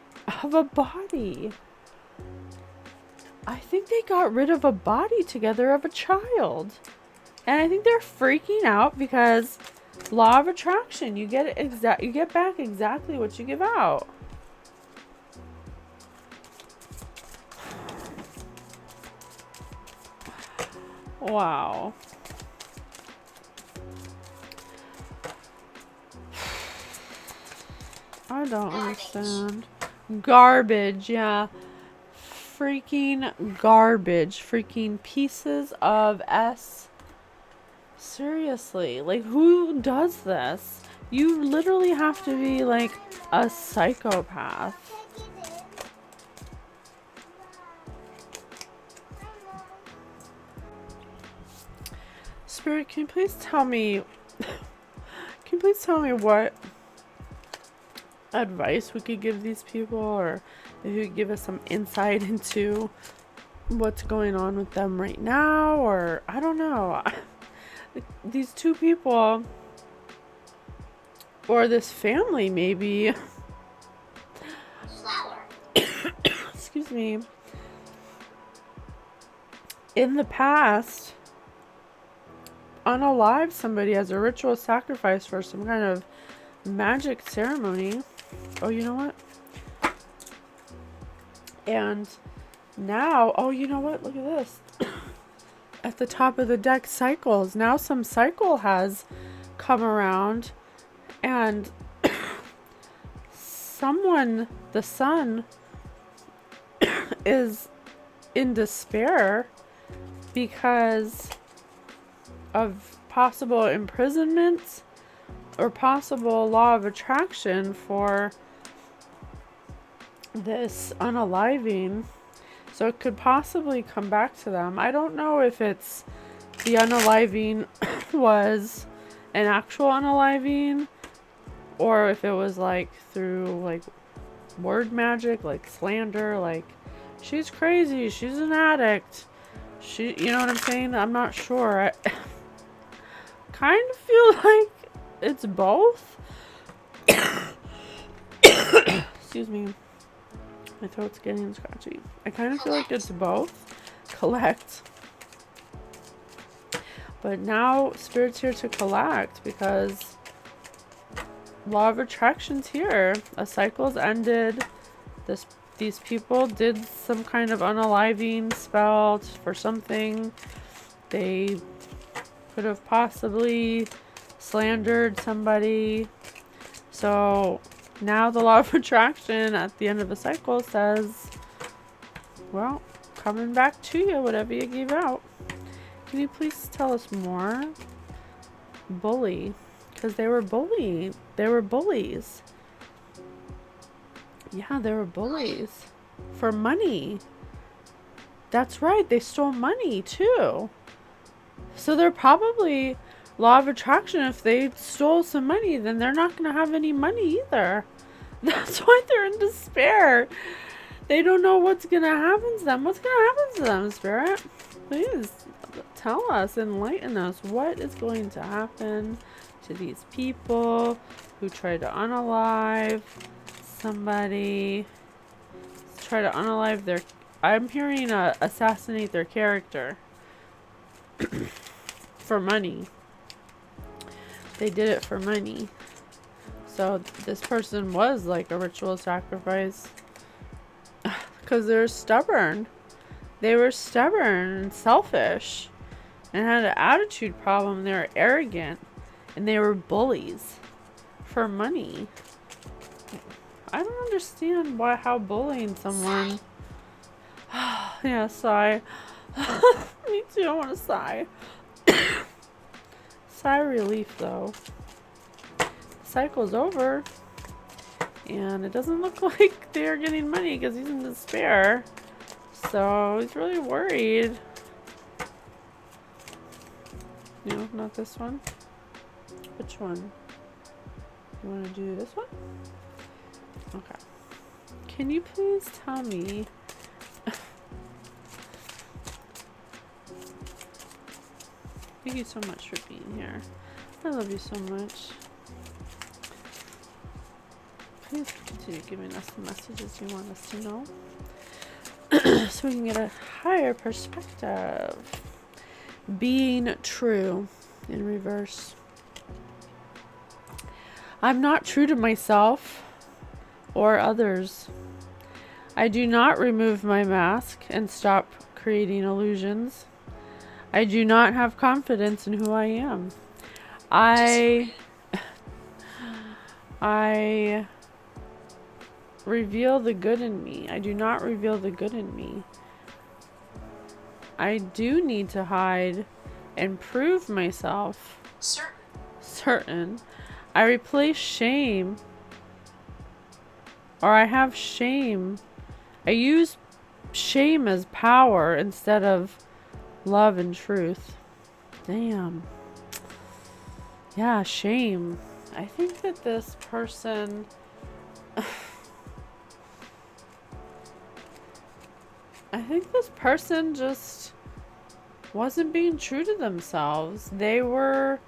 I think they got rid of a body together of a child. And I think they're freaking out because law of attraction, you get you get back exactly what you give out. Wow. I don't understand. Garbage, yeah. Freaking garbage. Freaking pieces of S. Seriously, like, who does this? You literally have to be like a psychopath. Spirit, can you please tell me what advice we could give these people, or if you could give us some insight into what's going on with them right now, or I don't know. These two people, or this family maybe. Flower. Excuse me. In the past, unalive somebody as a ritual sacrifice for some kind of magic ceremony. Oh, you know what? And now, oh, you know what? Look at this. At the top of the deck, cycles. Now some cycle has come around, and someone, the son, is in despair because of possible imprisonment or possible law of attraction for this unaliving. So it could possibly come back to them. I don't know if it's the unaliving was an actual unaliving, or if it was like through like word magic, like slander, like she's crazy, she's an addict, she, you know what I'm saying? I'm not sure. I kind of feel like it's both. Excuse me. My throat's getting scratchy. I kind of feel like it's both. Collect. But now Spirit's here to collect because law of attraction's here. A cycle's ended. These people did some kind of unaliving spell for something. They could have possibly slandered somebody. So now the law of attraction at the end of a cycle says, well, coming back to you, whatever you gave out. Can you please tell us more? Bully. Because they were bullied. They were bullies. Yeah, they were bullies. For money. That's right. They stole money too. So they're probably law of attraction. If they stole some money, then they're not going to have any money either. That's why they're in despair. They don't know what's going to happen to them. What's going to happen to them, Spirit? Please tell us, enlighten us. What is going to happen to these people who try to unalive somebody? Try to unalive their... I'm hearing assassinate their character. For money. They did it for money. So this person was like a ritual sacrifice. Because they're stubborn. They were stubborn and selfish. And had an attitude problem. They were arrogant. And they were bullies. For money. I don't understand how bullying someone... Yeah, sigh. Me too, I want to sigh. Sigh relief though. Cycle's over. And it doesn't look like they're getting money because he's in despair. So he's really worried. No, not this one. Which one? You want to do this one? Okay. Can you please tell me Thank you so much for being here. I love you so much. Please continue giving us the messages you want us to know. So we can get a higher perspective. Being true in reverse. I'm not true to myself or others. I do not remove my mask and stop creating illusions. I do not have confidence in who I am. I reveal the good in me. I do not reveal the good in me. I do need to hide and prove myself. Certain. I replace shame, or I have shame. I use shame as power instead of love and truth. Damn. Yeah, shame. I think that this person... I think this person just wasn't being true to themselves. They were,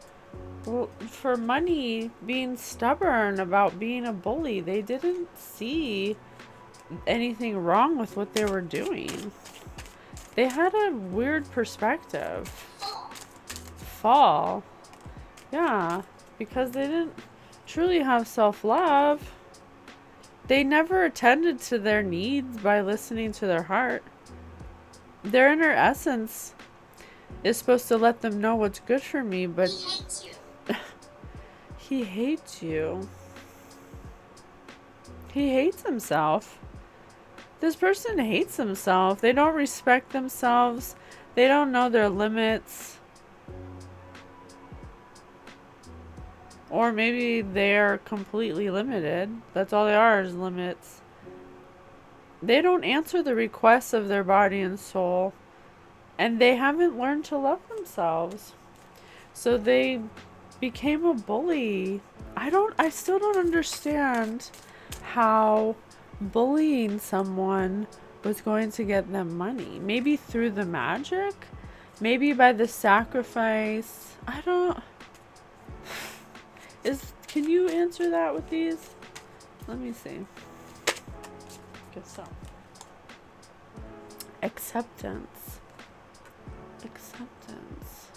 for money, being stubborn about being a bully. They didn't see anything wrong with what they were doing. They had a weird perspective. Fall. Yeah, because they didn't truly have self-love. They never attended to their needs by listening to their heart. Their inner essence is supposed to let them know what's good for me, but He hates you. he hates you. He hates himself. This person hates himself. They don't respect themselves. They don't know their limits. Or maybe they're completely limited. That's all they are, is limits. They don't answer the requests of their body and soul. And they haven't learned to love themselves. So they became a bully. I still don't understand how bullying someone was going to get them money. Maybe through the magic? Maybe by the sacrifice? I don't... Can you answer that with these? Let me see. Guess so. Acceptance. Acceptance.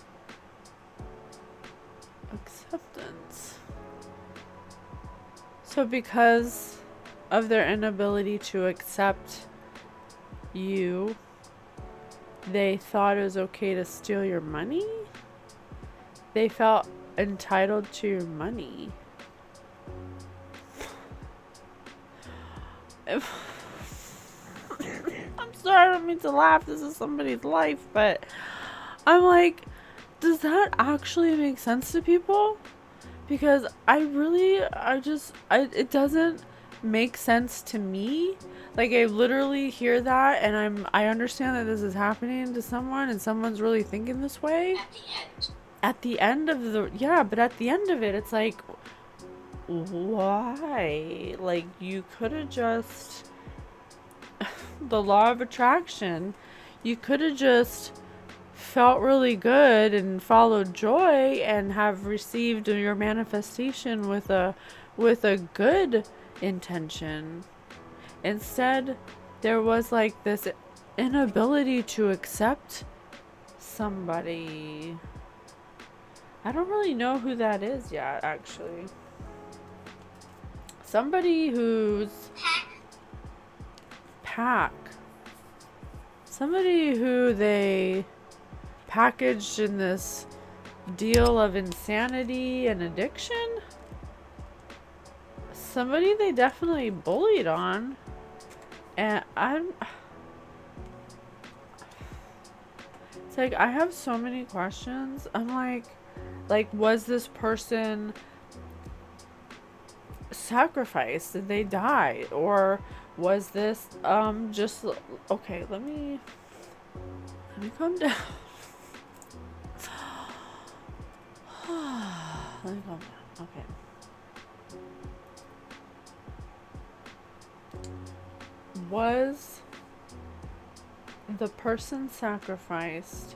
Acceptance. So because of their inability to accept you, they thought it was okay to steal your money? They felt entitled to your money. I'm sorry, I don't mean to laugh. This is somebody's life, but I'm like, does that actually make sense to people? Because it doesn't make sense to me. Like, I literally hear that, and I understand that this is happening to someone, and someone's really thinking this way. At the end. But at the end of it, it's like, why? Like, you could have just... the law of attraction. You could have just felt really good and followed joy and have received your manifestation with a good intention. Instead, there was like this inability to accept somebody. I don't really know who that is yet, actually. Somebody who's pack. Somebody who they packaged in this deal of insanity and addiction. Somebody they definitely bullied on. And it's like, I have so many questions. I'm like, was this person sacrificed? Did they die? Or was this just... Okay, let me calm down. Let me calm down. Okay. Was the person sacrificed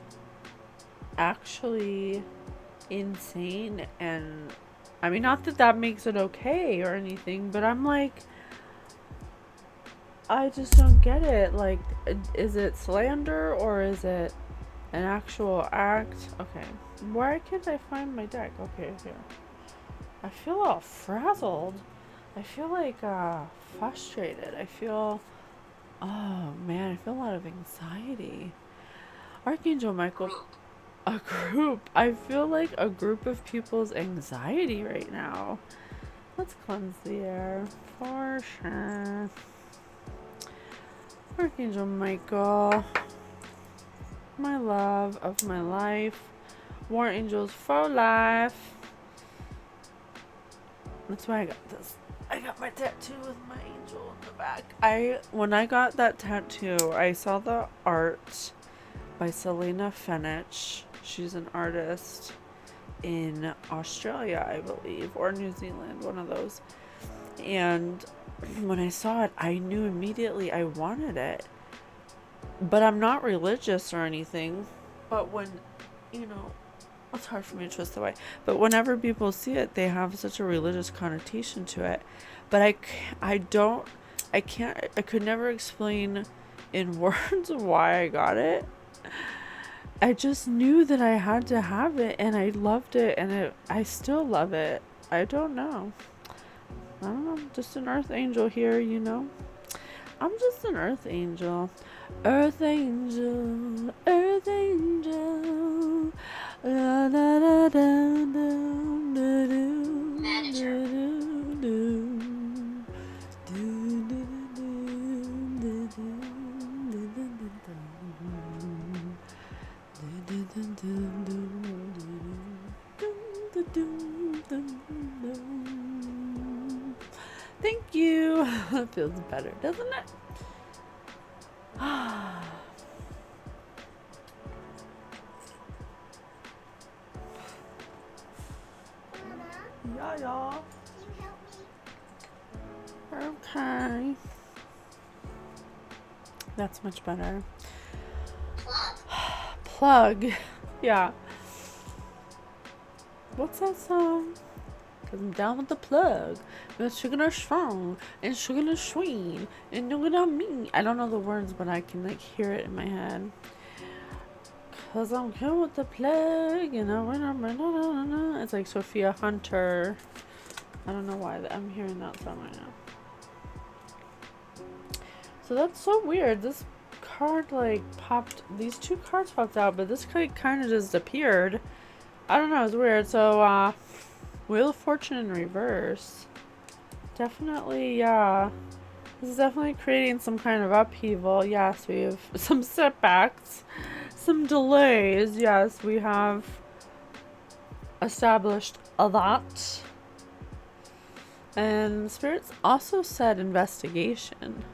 actually insane. And I mean, not that that makes it okay or anything, but I'm like, I just don't get it. Like, is it slander or is it an actual act? Okay, why can't I find my deck? Okay, here. I feel all frazzled. I feel like frustrated. I feel, oh man, I feel a lot of anxiety. Archangel Michael, a group. I feel like a group of people's anxiety right now. Let's cleanse the air for sure. Archangel Michael, my love of my life. War angels for life. That's why I got this. I got my tattoo with my angel in the back. When I got that tattoo, I saw the art by Selena Fenech. She's an artist in Australia, I believe, or New Zealand, one of those. And when I saw it, I knew immediately I wanted it. But I'm not religious or anything. But when, it's hard for me to twist away. But whenever people see it, they have such a religious connotation to it. But I could never explain in words why I got it. I just knew that I had to have it, and I loved it, and I still love it. I don't know. Just an earth angel here, I'm just an earth angel. Earth angel, earth angel. La, da, da, da, da, da, do, Manager. do, do, do, do, do, do. Thank you. It feels better, doesn't it? Yeah, y'all. Okay. That's much better. Plug. Yeah. What's that song? Cause I'm down with the plug. It's sugar strong and sugar sweet and know what I mean. I don't know the words, but I can hear it in my head. Cause I'm good with the plug and it's like Sophia Hunter. I don't know why I'm hearing that song right now. So that's so weird. This card popped. These two cards popped out, but this card kind of just appeared. I don't know. It's weird. So Wheel of Fortune in reverse. Definitely, yeah. This is definitely creating some kind of upheaval. Yes, we have some setbacks, some delays. Yes, we have established a lot. And Spirits also said investigation.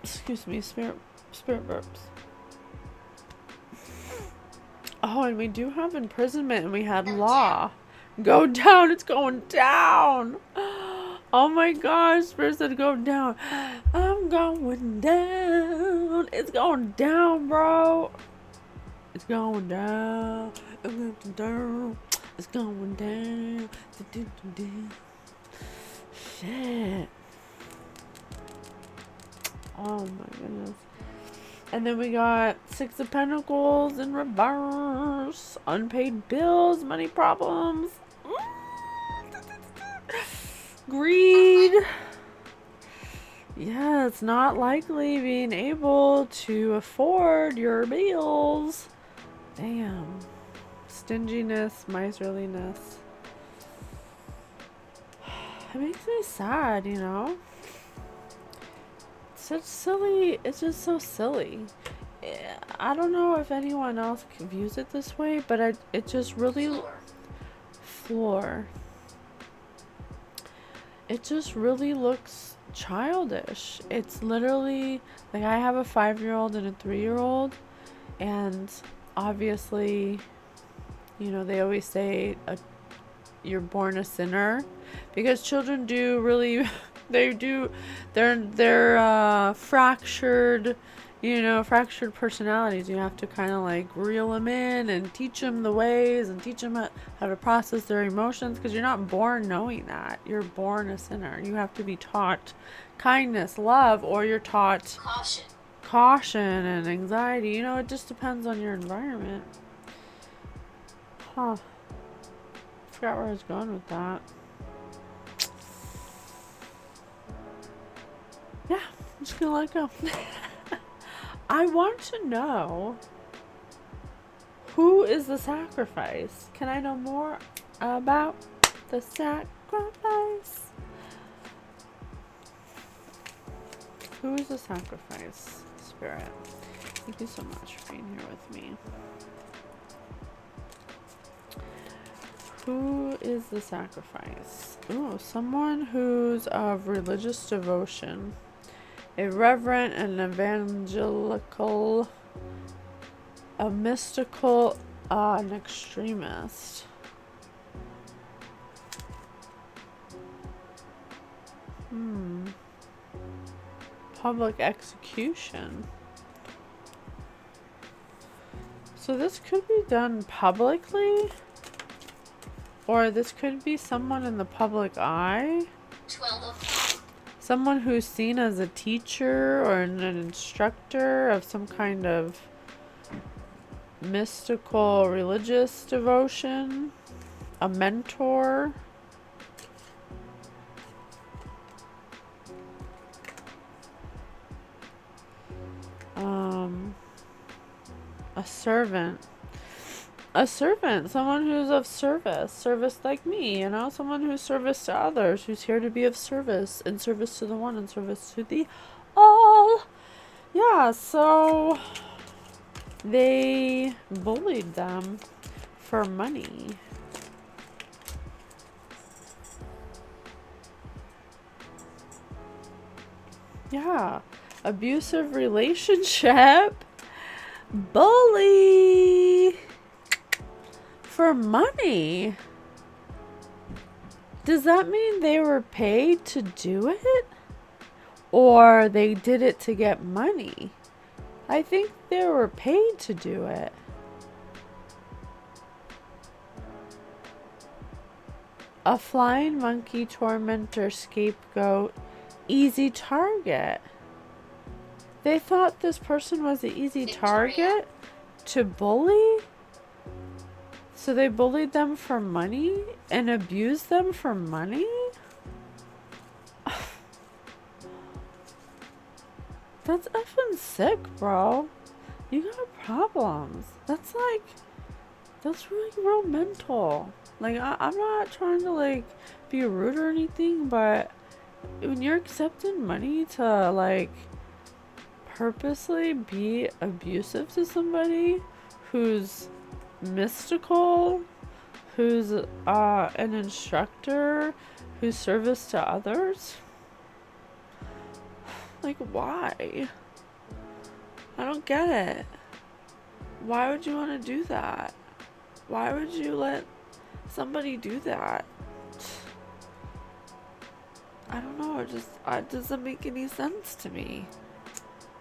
Excuse me, spirit burps. Oh, and we do have imprisonment, and we had law. Go down, it's going down. Oh my gosh, Spirit said go down. I'm going down. It's going down, bro. It's going down. I'm going down. It's going down. Shit. Oh my goodness. And then we got Six of Pentacles in reverse. Unpaid bills, money problems. Greed. Yeah, it's not likely being able to afford your bills. Damn. Stinginess, miserliness. It makes me sad, Such silly, it's just so silly. I don't know if anyone else views it this way, but it just really floor. It just really looks childish. It's literally I have a 5-year-old and a 3-year-old, and obviously, they always say you're born a sinner, because children do really they're fractured you know, fractured personalities. You have to kind of like reel them in and teach them the ways and teach them how to process their emotions, because you're not born knowing that. You're born a sinner. You have to be taught kindness, love, or you're taught caution and anxiety. You know, it just depends on your environment. Huh. Forgot where I was going with that. Yeah, I'm just gonna let it go. I want to know, who is the sacrifice? Can I know more about the sacrifice? Who is the sacrifice, Spirit? Thank you so much for being here with me. Who is the sacrifice? Ooh, someone who's of religious devotion. A reverent, an evangelical, a mystical, an extremist. Public execution. So this could be done publicly, or this could be someone in the public eye. 12. Someone who's seen as a teacher or an instructor of some kind of mystical religious devotion. A mentor. A servant. A servant, someone who's of service like me, you know, someone who's service to others, who's here to be of service, and service to the one, and service to the all. Yeah, so they bullied them for money. Yeah, abusive relationship, bully. For money. Does that mean they were paid to do it? Or they did it to get money? I think they were paid to do it. A flying monkey, tormentor, scapegoat, easy target. They thought this person was an easy target to bully? So they bullied them for money and abused them for money? That's effing sick, bro. You got problems. That's really real mental. Like, I'm not trying to, like, be rude or anything, but when you're accepting money to, like, purposely be abusive to somebody who's mystical, who's an instructor, who's service to others, like, why? I don't get it. Why would you want to do that? Why would you let somebody do that? I don't know, it doesn't make any sense to me.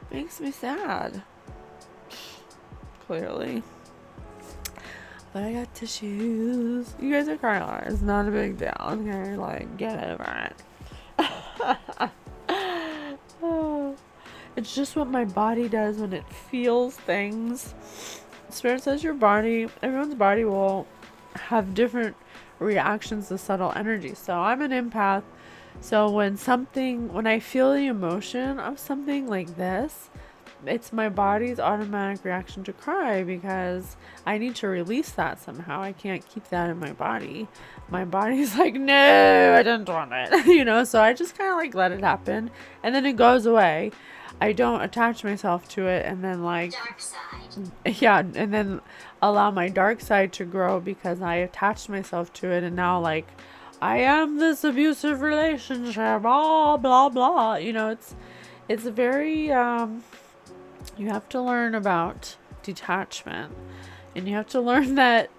Makes me sad. Clearly. But I got tissues. You guys are crying a lot. It's not a big deal. Okay, like, get over it. It's just what my body does when it feels things. Spirit says everyone's body will have different reactions to subtle energy. So I'm an empath. So when I feel the emotion of something like this, it's my body's automatic reaction to cry, because I need to release that somehow. I can't keep that in my body. My body's like, no, I didn't want it. You know, so I just kind of like let it happen, and then it goes away. I don't attach myself to it, and then like, Dark side. yeah, and then allow my dark side to grow because I attached myself to it, and now like, I am this abusive relationship, blah, blah, blah. You know, it's very, you have to learn about detachment, and you have to learn that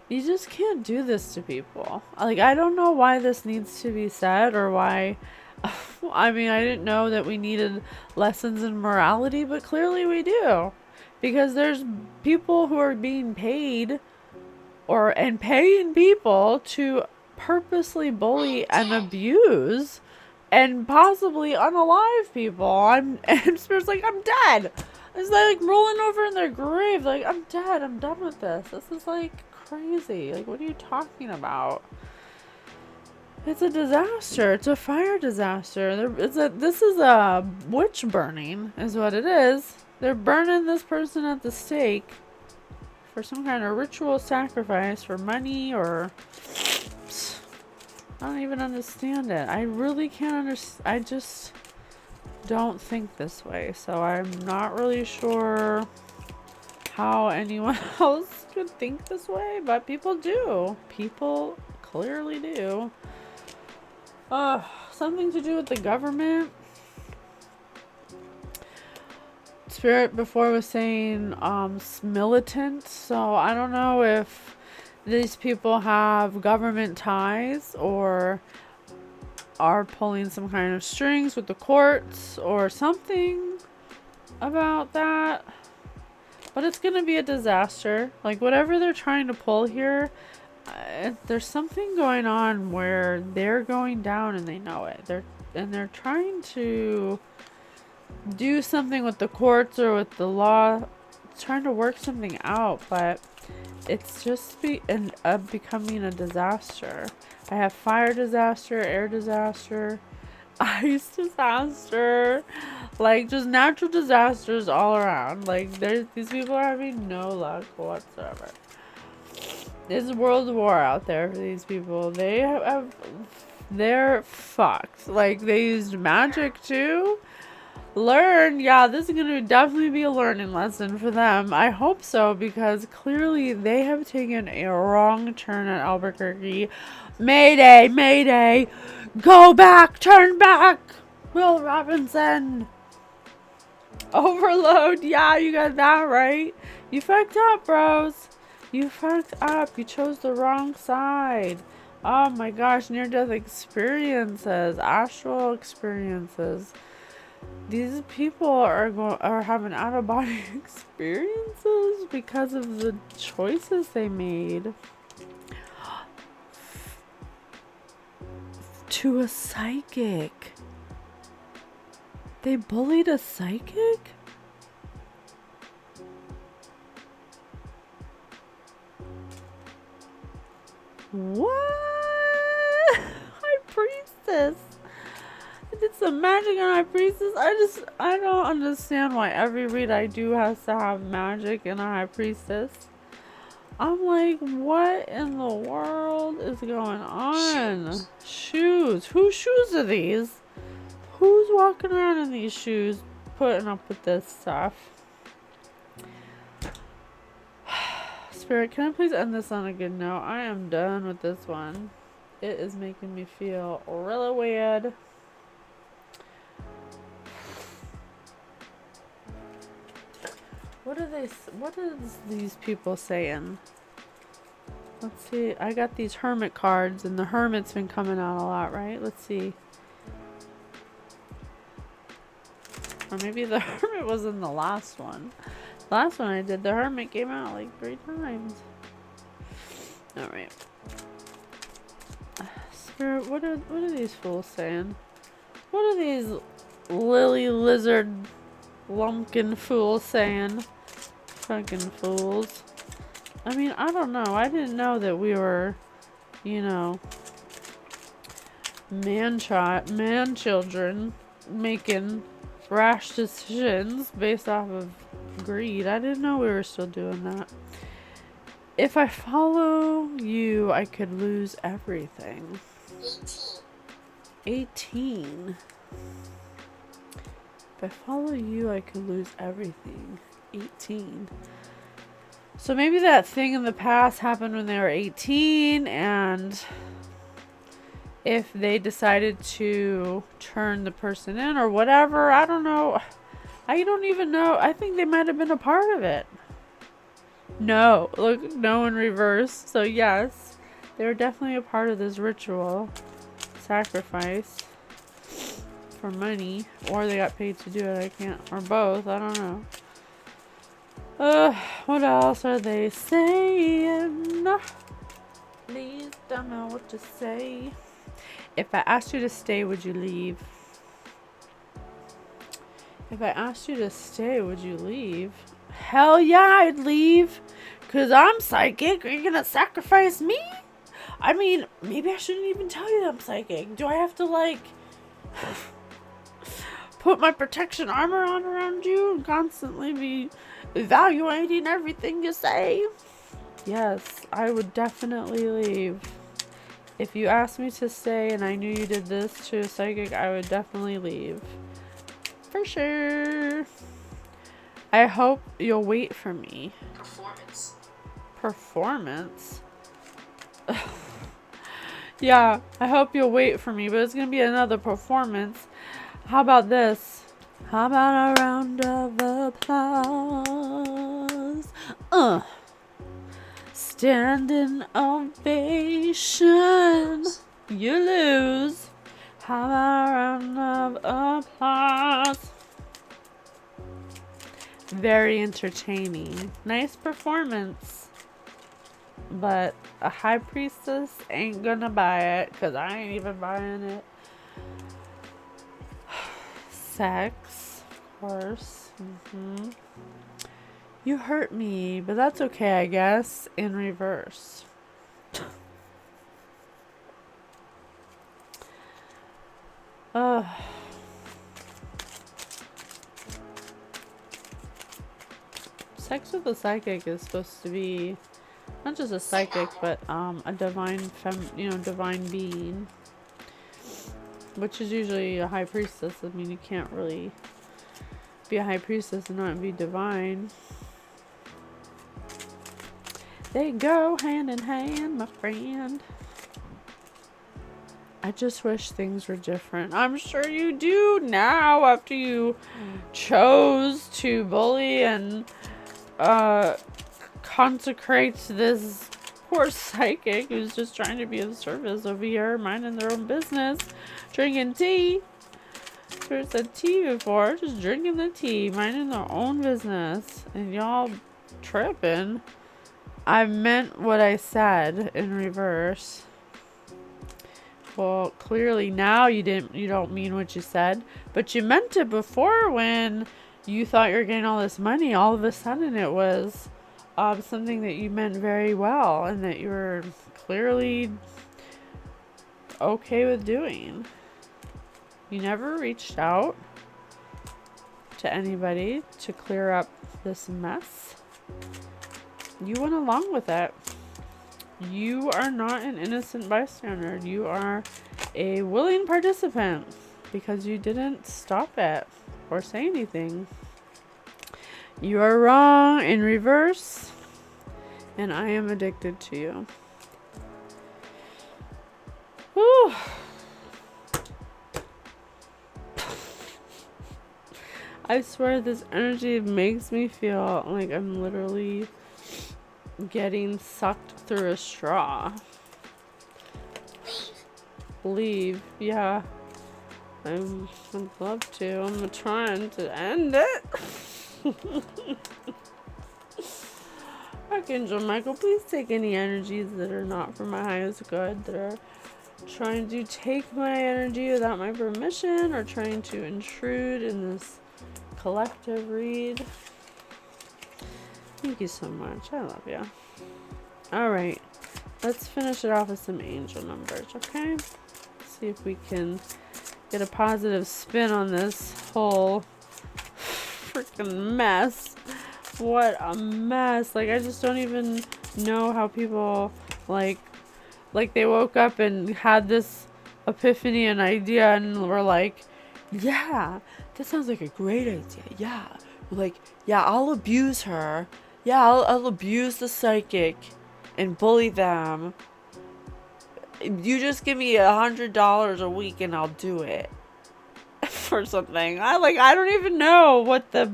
you just can't do this to people. Like, I don't know why this needs to be said, or why I mean, I didn't know that we needed lessons in morality, but clearly we do. Because there's people who are being paid and paying people to purposely bully and abuse and possibly unalive people. And Spirit's like, I'm dead. It's like rolling over in their grave, like, I'm dead, I'm done with this. This is like crazy. Like, what are you talking about? It's a disaster. It's a fire disaster. This is a witch burning, is what it is. They're burning this person at the stake for some kind of ritual sacrifice for money, or I don't even understand it. I really can't understand. I just don't think this way. So I'm not really sure how anyone else could think this way, but people do. People clearly do. Something to do with the government. Spirit before was saying militant, so I don't know if these people have government ties or are pulling some kind of strings with the courts or something about that. But it's gonna be a disaster. Like, whatever they're trying to pull here, there's something going on where they're going down and they know it. They're trying to do something with the courts or with the law, trying to work something out, but it's just becoming a disaster. I have fire disaster, air disaster, ice disaster, like just natural disasters all around. Like, these people are having no luck whatsoever. There's a world war out there for these people. They're fucked. Like, they used magic too. Yeah, this is gonna definitely be a learning lesson for them. I hope so, because clearly they have taken a wrong turn at Albuquerque. Mayday, mayday, go back, turn back, Will Robinson. Overload, yeah, you got that right. You fucked up, bros. You fucked up. You chose the wrong side. Oh my gosh, near-death experiences, astral experiences. These people are having out-of-body experiences because of the choices they made. To a psychic. They bullied a psychic? What? High priestess. I did some magic on High Priestess. I don't understand why every read I do has to have magic and a High Priestess. I'm like, what in the world is going on? Shoes. Whose shoes are these? Who's walking around in these shoes putting up with this stuff? Spirit, can I please end this on a good note? I am done with this one. It is making me feel really weird. What is these people saying? Let's see. I got these hermit cards, and the hermit's been coming out a lot, right? Let's see. Or maybe the hermit was in the last one. Last one I did, the hermit came out like 3 times. Alright. Spirit, what are these fools saying? What are these lily lizard lumpkin fools saying? Fucking fools. I mean, I don't know. I didn't know that we were, you know, man children making rash decisions based off of greed. I didn't know we were still doing that. If I follow you, I could lose everything. 18. If I follow you, I could lose everything. 18. So maybe that thing in the past happened when they were 18, and if they decided to turn the person in or whatever, I don't know. I don't even know. I think they might have been a part of it. No. Look, no in reverse. So yes, they were definitely a part of this ritual sacrifice. for money, or they got paid to do it. I can't, or both. I don't know. What else are they saying? Please don't know what to say. If I asked you to stay, would you leave? If I asked you to stay, would you leave? Hell yeah, I'd leave. Cause I'm psychic. Are you gonna sacrifice me? I mean, maybe I shouldn't even tell you that I'm psychic. Do I have to like put my protection armor on around you and constantly be evaluating everything you say? Yes, I would definitely leave. If you asked me to stay and I knew you did this to a psychic, I would definitely leave. For sure. I hope you'll wait for me. Performance. Performance? Yeah, I hope you'll wait for me, but it's gonna be another performance. How about this? How about a round of applause? Standing ovation. You lose. How about a round of applause? Very entertaining. Nice performance. But a high priestess ain't gonna buy it, because I ain't even buying it. Sex, of course. You hurt me, but that's okay, I guess. In reverse. Sex with a psychic is supposed to be not just a psychic, but a divine divine being, which is usually a high priestess. I mean, you can't really be a high priestess and not be divine. They go hand in hand, my friend. I just wish things were different. I'm sure you do now, after you chose to bully and consecrate this poor psychic who's just trying to be of service over here, minding their own business, drinking tea. Sure, said tea before, just drinking the tea, minding their own business, and y'all tripping. I meant what I said in reverse. Well, clearly now you don't mean what you said, but you meant it before when you thought you were getting all this money. All of a sudden it was something that you meant very well and that you were clearly okay with doing. You never reached out to anybody to clear up this mess. You went along with it. You are not an innocent bystander. You are a willing participant because you didn't stop it or say anything. You are wrong in reverse, and I am addicted to you. Whew. I swear this energy makes me feel like I'm literally getting sucked through a straw. Leave. Yeah. I'd love to. I'm trying to end it. Archangel Michael, please take any energies that are not for my highest good, that are trying to take my energy without my permission, or trying to intrude in this collective read. Thank you so much. I love you. Alright. Let's finish it off with some angel numbers, okay? See if we can get a positive spin on this whole freaking mess. What a mess. Like, I just don't even know how people, like they woke up and had this epiphany and idea and were like, yeah, that sounds like a great idea. Yeah. Like, yeah, I'll abuse her. Yeah, I'll abuse the psychic and bully them. You just give me $100 a week and I'll do it. For something. I don't even know what the,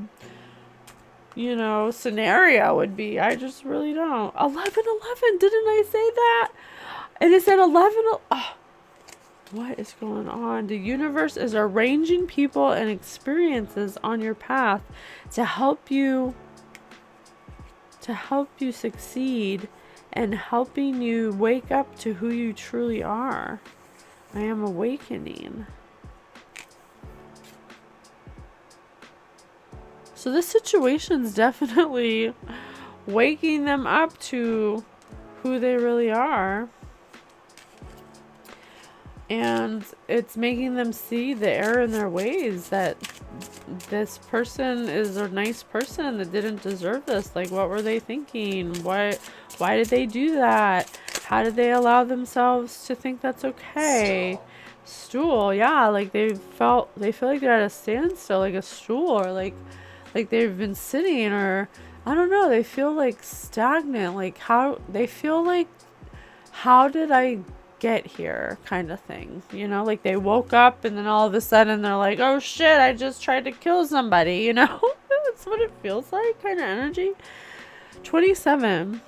scenario would be. I just really don't. 11/11, didn't I say that? And it said 11. Oh, What is going on? The universe is arranging people and experiences on your path to help you succeed and helping you wake up to who you truly are. I am awakening. So this situation's definitely waking them up to who they really are. And it's making them see the error in their ways, that this person is a nice person that didn't deserve this. Like, what were they thinking? Why did they do that? How did they allow themselves to think that's okay? Stool, yeah, like they feel like they're at a standstill, like a stool, or like they've been sitting, or I don't know, they feel like stagnant, like how did I get here, kind of thing, you know, like they woke up and then all of a sudden they're like, oh shit, I just tried to kill somebody, you know. That's what it feels like, kind of energy. 27.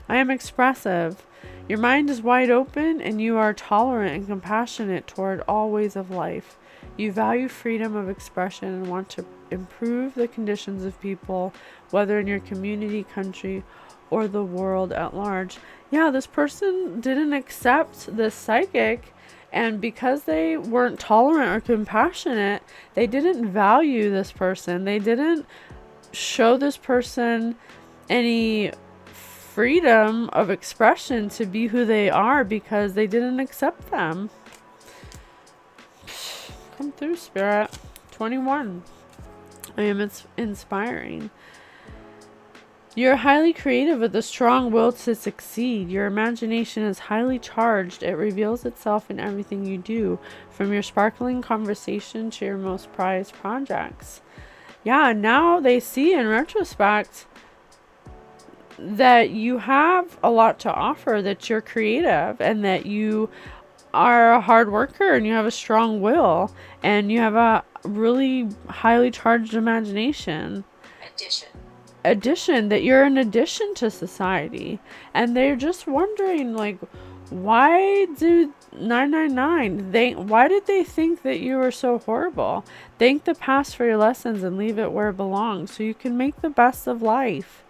I am expressive. Your mind is wide open and you are tolerant and compassionate toward all ways of life. You value freedom of expression and want to improve the conditions of people, whether in your community, country, or the world at large. Yeah, this person didn't accept this psychic, and because they weren't tolerant or compassionate, they didn't value this person. They didn't show this person any freedom of expression to be who they are because they didn't accept them. Come through, Spirit. 21. I am inspiring. You're highly creative with a strong will to succeed. Your imagination is highly charged. It reveals itself in everything you do, from your sparkling conversation to your most prized projects. Yeah, now they see in retrospect that you have a lot to offer, that you're creative, and that you are a hard worker, and you have a strong will, and you have a really highly charged imagination. Addition, that you're an addition to society. And they're just wondering, like, why do 999, why did they think that you were so horrible? Thank the past for your lessons and leave it where it belongs, so you can make the best of life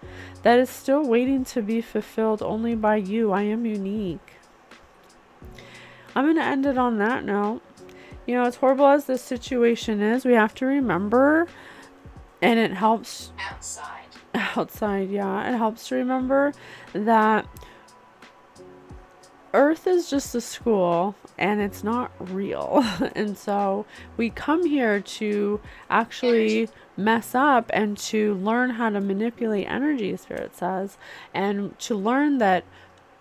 that is still waiting to be fulfilled only by you. I am unique. I'm going to end it on that note. You know, as horrible as this situation is, we have to remember, and it helps outside, yeah, it helps to remember that Earth is just a school and it's not real. And so we come here to actually mess up and to learn how to manipulate energy, Spirit says, and to learn that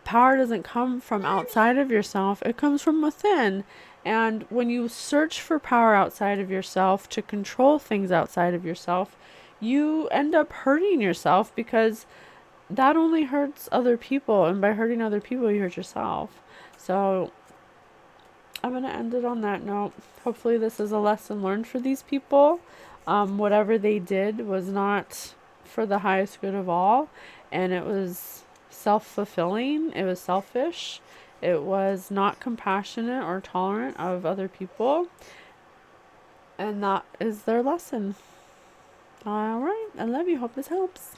power doesn't come from outside of yourself, it comes from within. And when you search for power outside of yourself to control things outside of yourself, you end up hurting yourself, because that only hurts other people, and by hurting other people you hurt yourself. So I'm going to end it on that note. Hopefully this is a lesson learned for these people. Whatever they did was not for the highest good of all, and it was self-fulfilling, it was selfish, it was not compassionate or tolerant of other people, and that is their lesson. All right, I love you. Hope this helps.